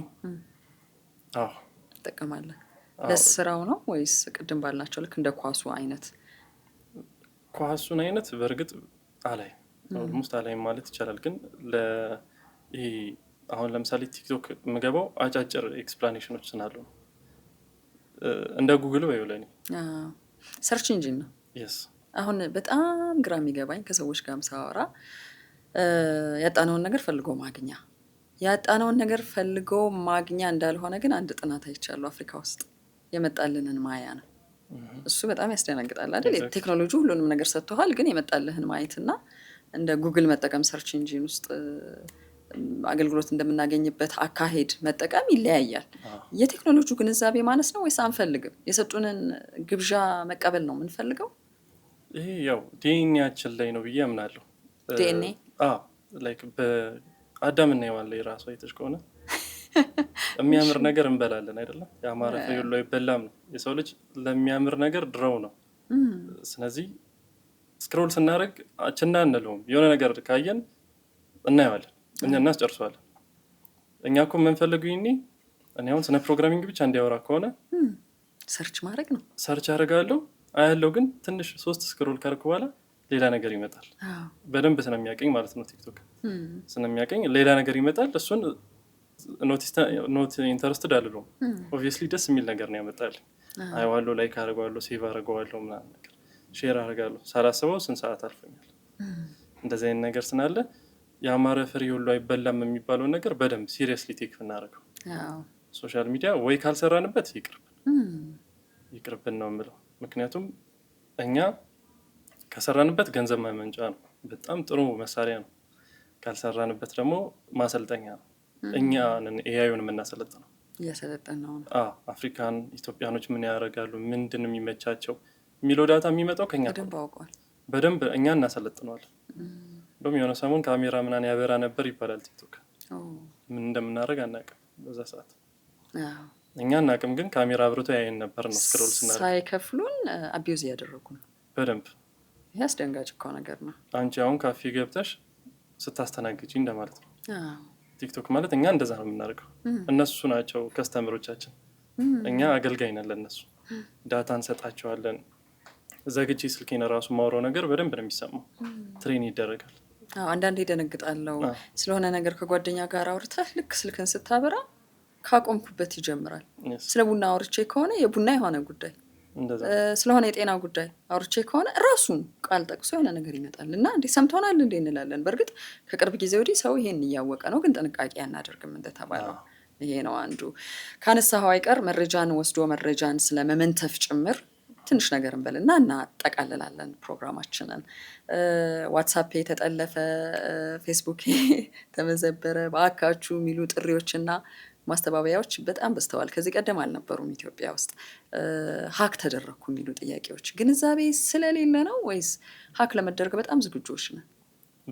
ትጠቀማለህ? ለስራው ነው ወይስ ቅድም ባልናቸው ልክ እንደ ኳሱ አይነት? ኳሱን አይነት በእርግጥ ኦልሞስት አላይም ማለት ይቻላል። ግን ይሄ አሁን ለምሳሌ ቲክቶክ የምገባው አጫጭር ኤክስፕላኔሽኖች ስናሉ ነው። እንደ ጉግል ወይ ለኔ ሰርች ኢንጂን ነው። አሁን በጣም ግራ የሚገባኝ ከሰዎች ጋርም ሳወራ ያጣነውን ነገር ፈልጎ ማግኛ እንዳልሆነ ግን አንድ ጥናት አይቻለሁ። አፍሪካ ውስጥ የመጣልንን ማያ ነው። እሱ በጣም ያስደነግጣል አይደል? ቴክኖሎጂ ሁሉንም ነገር ሰጥቶሃል፣ ግን የመጣልህን ማየትና እንደ ጉግል መጠቀም ሰርች ኢንጂን ውስጥ አገልግሎት እንደምናገኝበት አካሄድ መጠቀም ይለያያል። የቴክኖሎጂ ግንዛቤ ማነስ ነው ወይስ አንፈልግም? የሰጡንን ግብዣ መቀበል ነው የምንፈልገው? ይሄ ያው ዲኤንኤያችን ላይ ነው ብዬ አምናለሁ። ዲኤንኤ በአዳምና ሔዋን ላይ ራሱ አይተሽ ከሆነ የሚያምር ነገር እንበላለን አይደለም? የአማረ ፍሬ ሁሉ አይበላም ነው። የሰው ልጅ ለሚያምር ነገር ድረው ነው። ስለዚህ ስክሮል ስናደርግ ችና እንለውም። የሆነ ነገር ካየን እናየዋለን፣ እኛ እናስጨርሰዋለን። እኛ እኮ የምንፈልገው እኔ አሁን ስነ ፕሮግራሚንግ ብቻ እንዲያወራ ከሆነ ሰርች ማድረግ ነው። ሰርች አደርጋለሁ አያለው፣ ግን ትንሽ 3 ስክሮል ካርክ በኋላ ሌላ ነገር ይመጣል። በደንብ ስለሚያቀኝ ማለት ነው። ቲክቶክ ስለሚያቀኝ ሌላ ነገር ይመጣል። እሱን ኖት ኢንተረስትድ አልለውም። ኦብቪየስሊ ደስ የሚል ነገር ነው ያመጣል። አይዋለሁ፣ ላይክ አደርገዋለሁ፣ ሴቭ አደርገዋለሁ፣ ምናምን ነገር ሼር አደርጋለሁ። ሳላስበው ስንት ሰዓት አልፎኛል። እንደዚህ አይነት ነገር ስናለ የአማረ ፍሬ ሁሉ አይበላም የሚባለውን ነገር በደንብ ሲሪየስሊ ቴክ ብናደርገው ሶሻል ሚዲያ ወይ ካልሰራንበት ይቅርብን ነው የምለው። ምክንያቱም እኛ ከሰራንበት ገንዘብ ማመንጫ ነው፣ በጣም ጥሩ መሳሪያ ነው። ካልሰራንበት ደግሞ ማሰልጠኛ ነው። እኛ ኤአይን የምናሰለጥነው እያሰለጠን ነው። አፍሪካን ኢትዮጵያኖች ምን ያደርጋሉ፣ ምንድን የሚመቻቸው የሚለው ዳታ የሚመጣው ከኛ በደንብ እኛ እናሰለጥነዋለን። እንደውም የሆነ ሰሞን ካሜራ ምናምን ያበራ ነበር ይባላል ቲክቶክ። ምን እንደምናደርግ አናውቅም በዛ ሰዓት። እኛ አናውቅም፣ ግን ካሜራ አብርቶ ያየን ነበር ነው። ስክሮል ስናደርግ ሳይከፍሉን አቢዩዝ እያደረጉ ነው በደንብ። ይሄ አስደንጋጭ እኮ ነገር ነው። አንቺ አሁን ካፌ ገብተሽ ስታስተናግጂ እንደማለት ነው። ቲክቶክ ማለት እኛ እንደዛ ነው የምናደርገው። እነሱ ናቸው ከስተመሮቻችን፣ እኛ አገልጋይ ነን ለእነሱ። ዳታ እንሰጣቸዋለን። ዘግቼ ስልኬን ራሱ ማውራው ነገር በደንብ ነው የሚሰማው። ትሬን ይደረጋል። አንዳንዴ ደነግጣለሁ። ስለሆነ ነገር ከጓደኛ ጋር አውርተህ ልክ ስልክን ስታበራ ካቆምኩበት ይጀምራል። ስለ ቡና አውርቼ ከሆነ የቡና የሆነ ጉዳይ ስለሆነ የጤና ጉዳይ አውርቼ ከሆነ ራሱን ቃል ጠቅሶ የሆነ ነገር ይመጣል እና እንዴ ሰምተናል እንዴ እንላለን። በእርግጥ ከቅርብ ጊዜ ወዲህ ሰው ይሄን እያወቀ ነው፣ ግን ጥንቃቄ አናደርግም እንደተባለው። ይሄ ነው አንዱ። ካነሳኸው አይቀር መረጃን ወስዶ መረጃን ስለመመንተፍ ጭምር ትንሽ ነገር እንበልና እናጠቃልላለን ፕሮግራማችንን። ዋትሳፕ የተጠለፈ፣ ፌስቡክ ተመዘበረ፣ በአካችሁ የሚሉ ጥሪዎችና ማስተባበያዎች በጣም በዝተዋል። ከዚህ ቀደም አልነበሩም ኢትዮጵያ ውስጥ። ሀክ ተደረግኩ የሚሉ ጥያቄዎች ግንዛቤ ስለሌለ ነው ወይስ ሀክ ለመደረግ በጣም ዝግጁዎች ነን?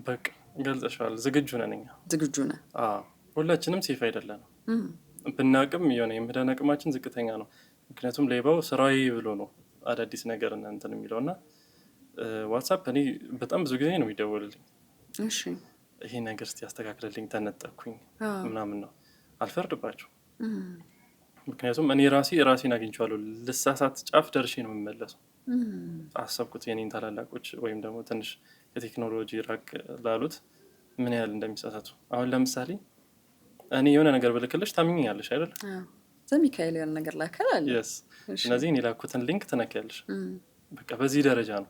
በቃ ገልጸሻል። ዝግጁ ነን እኛ። ዝግጁ ነን። ሁላችንም ሴፍ አይደለንም። ብናቅም የሆነ የመዳን አቅማችን ዝቅተኛ ነው። ምክንያቱም ሌባው ስራዬ ብሎ ነው አዳዲስ ነገር እንትን የሚለው እና ዋትሳፕ እኔ በጣም ብዙ ጊዜ ነው የሚደወልልኝ። ይሄ ነገር እስቲ ያስተካክልልኝ ተነጠኩኝ ምናምን ነው። አልፈርድባቸው። ምክንያቱም እኔ ራሴን አግኝቼዋለሁ። ልሳሳት ጫፍ ደርሼ ነው የምመለሰው። አሰብኩት የኔን ታላላቆች ወይም ደግሞ ትንሽ የቴክኖሎጂ ራቅ ላሉት ምን ያህል እንደሚሳሳቱ። አሁን ለምሳሌ እኔ የሆነ ነገር ብልክልሽ ታምኛለሽ አይደል? ዘሚካኤል የሆነ ነገር ላከላል። ስለዚህ እኔ ላኩትን ሊንክ ትነኪያለሽ። በቃ በዚህ ደረጃ ነው።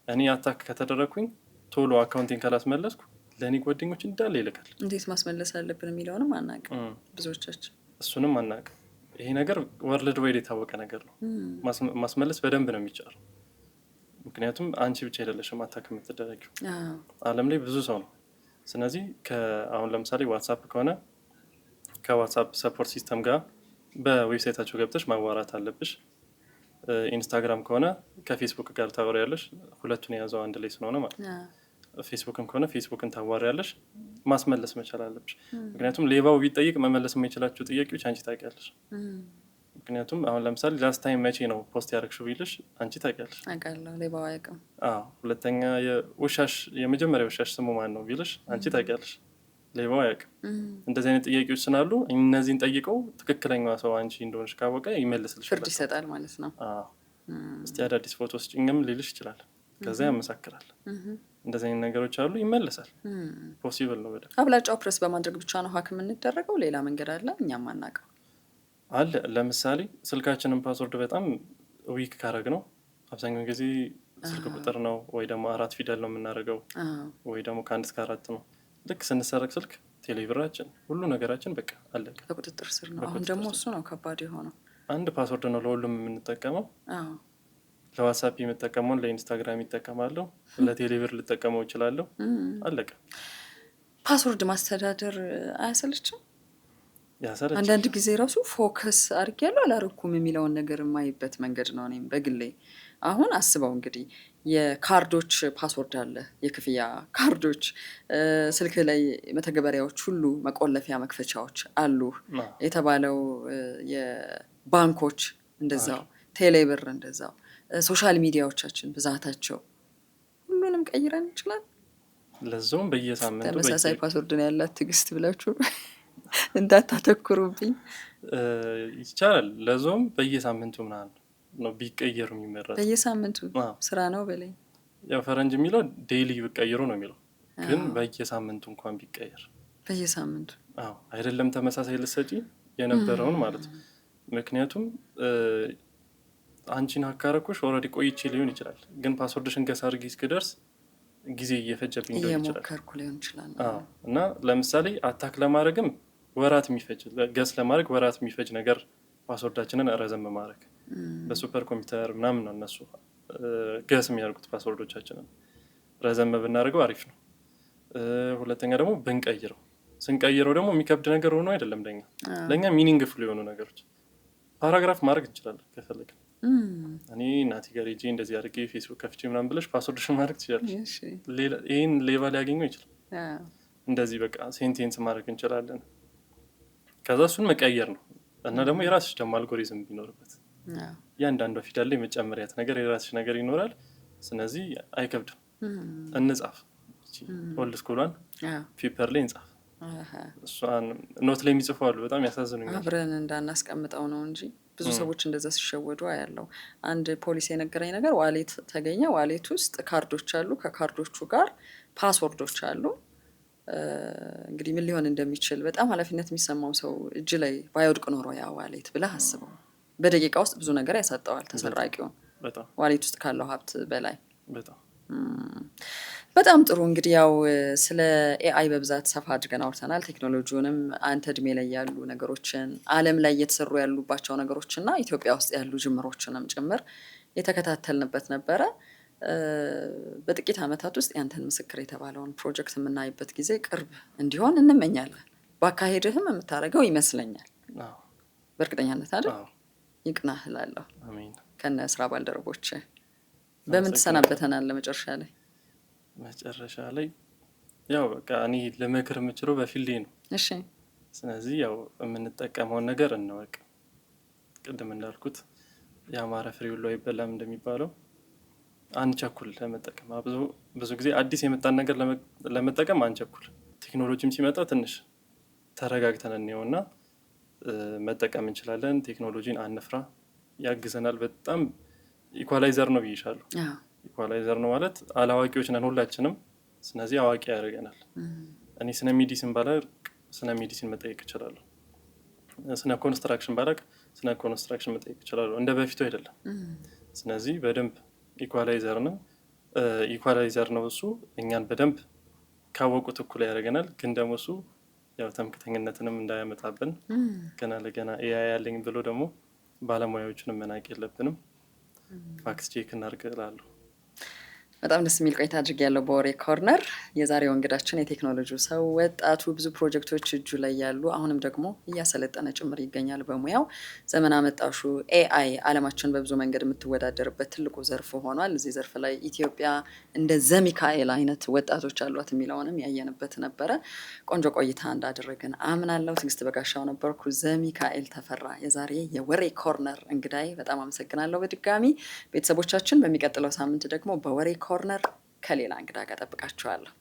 እኔ አታክ ከተደረግኩኝ ቶሎ አካውንቴን ካላስመለስኩ ለእኔ ጓደኞች እንዳለ ይልካል። እንዴት ማስመለስ አለብን የሚለውንም አናውቅም ብዙዎቻችን። እሱንም አናውቅም። ይሄ ነገር ወርልድ ዋይድ የታወቀ ነገር ነው። ማስመለስ በደንብ ነው የሚቻለው። ምክንያቱም አንቺ ብቻ አይደለሽም አታክ የምትደረጊው፣ ዓለም ላይ ብዙ ሰው ነው። ስለዚህ አሁን ለምሳሌ ዋትሳፕ ከሆነ ከዋትሳፕ ሰፖርት ሲስተም ጋር በዌብሳይታቸው ገብተሽ ማዋራት አለብሽ። ኢንስታግራም ከሆነ ከፌስቡክ ጋር ታወሪያለሽ። ሁለቱን የያዘው አንድ ላይ ስለሆነ ማለት ነው። ፌስቡክም ከሆነ ፌስቡክን ታዋሪያለሽ። ማስመለስ መቻል አለብሽ። ምክንያቱም ሌባው ቢጠይቅ መመለስ የማይችላቸው ጥያቄዎች አንቺ ታውቂያለሽ። ምክንያቱም አሁን ለምሳሌ ላስት ታይም መቼ ነው ፖስት ያደረግሽው ቢልሽ አንቺ ታውቂያለሽ። አውቃለሁ፣ ሌባው አያውቅም። ሁለተኛ የመጀመሪያ ውሻሽ ስሙ ማን ነው ቢልሽ አንቺ ታውቂያለሽ። ሌባው አያውቅም። እንደዚህ አይነት ጥያቄዎች ስላሉ እነዚህን ጠይቀው ትክክለኛዋ ሰው አንቺ እንደሆነች ካወቀ ይመልስልሽ፣ ፍርድ ይሰጣል ማለት ነው። እስቲ አዳዲስ ፎቶ ስጭኝም ሊልሽ ይችላል። ከዛ ያመሳክራል። እንደዚህ አይነት ነገሮች አሉ። ይመለሳል። ፖሲብል ነው በደንብ። አብላጫው ፕሬስ በማድረግ ብቻ ነው ሀክ የምንደረገው? ሌላ መንገድ አለ እኛም አናውቀው አለ። ለምሳሌ ስልካችንን ፓስወርድ በጣም ዊክ ካረግ ነው አብዛኛውን ጊዜ ስልክ ቁጥር ነው ወይ ደግሞ 4 ፊደል ነው የምናደርገው ወይ ደግሞ ከ1 እስከ 4 ነው። ልክ ስንሰረቅ ስልክ ቴሌብራችን ሁሉ ነገራችን በቃ አለቀ፣ በቁጥጥር ስር ነው። አሁን ደግሞ እሱ ነው ከባድ የሆነው። አንድ ፓስወርድ ነው ለሁሉም የምንጠቀመው። ለዋትሳፕ የምጠቀመውን ለኢንስታግራም ይጠቀማለሁ፣ ለቴሌብር ልጠቀመው እችላለሁ። አለቀ። ፓስወርድ ማስተዳደር አያሰለችም? ያሰለች። አንዳንድ ጊዜ ራሱ ፎከስ አድርጌያለሁ አላረኩም የሚለውን ነገር የማይበት መንገድ ነው። እኔም በግሌ አሁን አስበው እንግዲህ የካርዶች ፓስወርድ አለ፣ የክፍያ ካርዶች፣ ስልክ ላይ መተግበሪያዎች ሁሉ መቆለፊያ መክፈቻዎች አሉ የተባለው፣ የባንኮች እንደዛው፣ ቴሌብር እንደዛው፣ ሶሻል ሚዲያዎቻችን ብዛታቸው ሁሉንም ቀይረን እንችላል። ለዛውም በየሳምንቱ ተመሳሳይ ፓስወርድ ነው ያላት ትዕግስት ብላችሁ እንዳታተኩሩብኝ ይቻላል። ለዛውም በየሳምንቱ ምናምን ነው ቢቀየሩ የሚመረጥ። በየሳምንቱ ስራ ነው በላይ። ያው ፈረንጅ የሚለው ዴይሊ ቢቀየሩ ነው የሚለው፣ ግን በየሳምንቱ እንኳን ቢቀየር በየሳምንቱ አይደለም ተመሳሳይ ልሰጪ የነበረውን ማለት ነው። ምክንያቱም አንቺን አካረኩሽ ኦልሬዲ ቆይቼ ሊሆን ይችላል፣ ግን ፓስወርድሽን ገስ አድርጊ እስክደርስ ጊዜ እየፈጀብኝ ሊሆን ይችላል። እና ለምሳሌ አታክ ለማድረግም ወራት የሚፈጅ ገስ ለማድረግ ወራት የሚፈጅ ነገር ፓስወርዳችንን ረዘም ማድረግ በሱፐር ኮምፒውተር ምናምን ነው እነሱ ገስ የሚያደርጉት ፓስወርዶቻችንን ረዘም ብናደርገው አሪፍ ነው። ሁለተኛ ደግሞ ስንቀይረው ደግሞ የሚከብድ ነገር ሆኖ አይደለም ለእኛ ሚኒንግፉል የሆኑ ነገሮች ፓራግራፍ ማድረግ እንችላለን ከፈለግን። እኔ እናቴ ጋር ሄጄ እንደዚህ አድርጌ ፌስቡክ ከፍቼ ምናምን ብለሽ ፓስወርድሽን ማድረግ ትችላለሽ። ይህን ሌባ ሊያገኘው ይችላል። እንደዚህ በቃ ሴንቴንስ ማድረግ እንችላለን። ከዛ እሱን መቀየር ነው እና ደግሞ የራስሽ ደግሞ አልጎሪዝም ቢኖርበት እያንዳንዷ ፊደል ላይ መጨመሪያት ነገር የራስሽ ነገር ይኖራል። ስለዚህ አይከብድም። እንጻፍ፣ ኦልድ ስኩሏን ፔፐር ላይ እንጻፍ። እሷን ኖት ላይ የሚጽፉ አሉ፣ በጣም ያሳዝኑኛል። አብረን እንዳናስቀምጠው ነው እንጂ ብዙ ሰዎች እንደዛ ሲሸወዱ አያለው። አንድ ፖሊስ የነገረኝ ነገር ዋሌት ተገኘ። ዋሌት ውስጥ ካርዶች አሉ፣ ከካርዶቹ ጋር ፓስወርዶች አሉ። እንግዲህ ምን ሊሆን እንደሚችል በጣም ኃላፊነት የሚሰማው ሰው እጅ ላይ ባይወድቅ ኖሮ ያ ዋሌት ብለህ አስበው። በደቂቃ ውስጥ ብዙ ነገር ያሳጣዋል ተሰራቂውን ዋሌት ውስጥ ካለው ሀብት በላይ። በጣም ጥሩ። እንግዲህ ያው ስለ ኤአይ በብዛት ሰፋ አድርገን አውርተናል። ቴክኖሎጂውንም አንተ እድሜ ላይ ያሉ ነገሮችን ዓለም ላይ እየተሰሩ ያሉባቸው ነገሮችና ኢትዮጵያ ውስጥ ያሉ ጅምሮችንም ጭምር የተከታተልንበት ነበረ። በጥቂት ዓመታት ውስጥ ያንተን ምስክር የተባለውን ፕሮጀክት የምናይበት ጊዜ ቅርብ እንዲሆን እንመኛለን። በአካሄድህም የምታደርገው ይመስለኛል። በእርግጠኛነት አይደል? ይቅናህ እላለሁ። ከነ ስራ ባልደረቦች በምን ትሰናበተናል? መጨረሻ ላይ ያው በቃ እኔ ለመክር የምችለው በፊልዴ ነው። እሺ። ስለዚህ ያው የምንጠቀመውን ነገር እንወቅ። ቅድም እንዳልኩት ያማረ ፍሬ ሁሉ አይበላም እንደሚባለው አንቸኩል ለመጠቀም። ብዙ ጊዜ አዲስ የመጣን ነገር ለመጠቀም አንቸኩል። ቴክኖሎጂም ሲመጣ ትንሽ ተረጋግተን እንየውና መጠቀም እንችላለን። ቴክኖሎጂን አንፍራ፣ ያግዘናል። በጣም ኢኳላይዘር ነው ብይሻለሁ። ኢኳላይዘር ነው ማለት አላዋቂዎች ነን ሁላችንም። ስለዚህ አዋቂ ያደርገናል። እኔ ስነ ሜዲሲን ባላቅ ስነ ሜዲሲን መጠየቅ እችላለሁ። ስነ ኮንስትራክሽን ባላቅ ስነ ኮንስትራክሽን መጠየቅ እችላለሁ። እንደ በፊቱ አይደለም። ስለዚህ በደንብ ኢኳላይዘር ነው እሱ። እኛን በደንብ ካወቁት እኩል ያደርገናል። ግን ደግሞ እሱ ያው ተምክተኝነትንም እንዳያመጣብን ገና ለገና ኤአይ ያለኝ ብሎ ደግሞ ባለሙያዎችንም መናቅ የለብንም። ፋክት ቼክ እናድርግ እላለሁ። በጣም ደስ የሚል ቆይታ አድርጌያለሁ በወሬ ኮርነር። የዛሬው እንግዳችን የቴክኖሎጂው ሰው ወጣቱ ብዙ ፕሮጀክቶች እጁ ላይ ያሉ አሁንም ደግሞ እያሰለጠነ ጭምር ይገኛል በሙያው። ዘመን አመጣሹ ኤአይ ዓለማችን በብዙ መንገድ የምትወዳደርበት ትልቁ ዘርፍ ሆኗል። እዚህ ዘርፍ ላይ ኢትዮጵያ እንደ ዘሚካኤል አይነት ወጣቶች አሏት የሚለውንም ያየንበት ነበረ። ቆንጆ ቆይታ እንዳደረግን አምናለሁ። ትዕግስት በጋሻው ነበርኩ። ዘሚካኤል ተፈራ የዛሬ የወሬ ኮርነር እንግዳይ። በጣም አመሰግናለሁ በድጋሚ። ቤተሰቦቻችን በሚቀጥለው ሳምንት ደግሞ በወሬ ኮርነር ከሌላ እንግዳ ጋር ጠብቃችኋለሁ።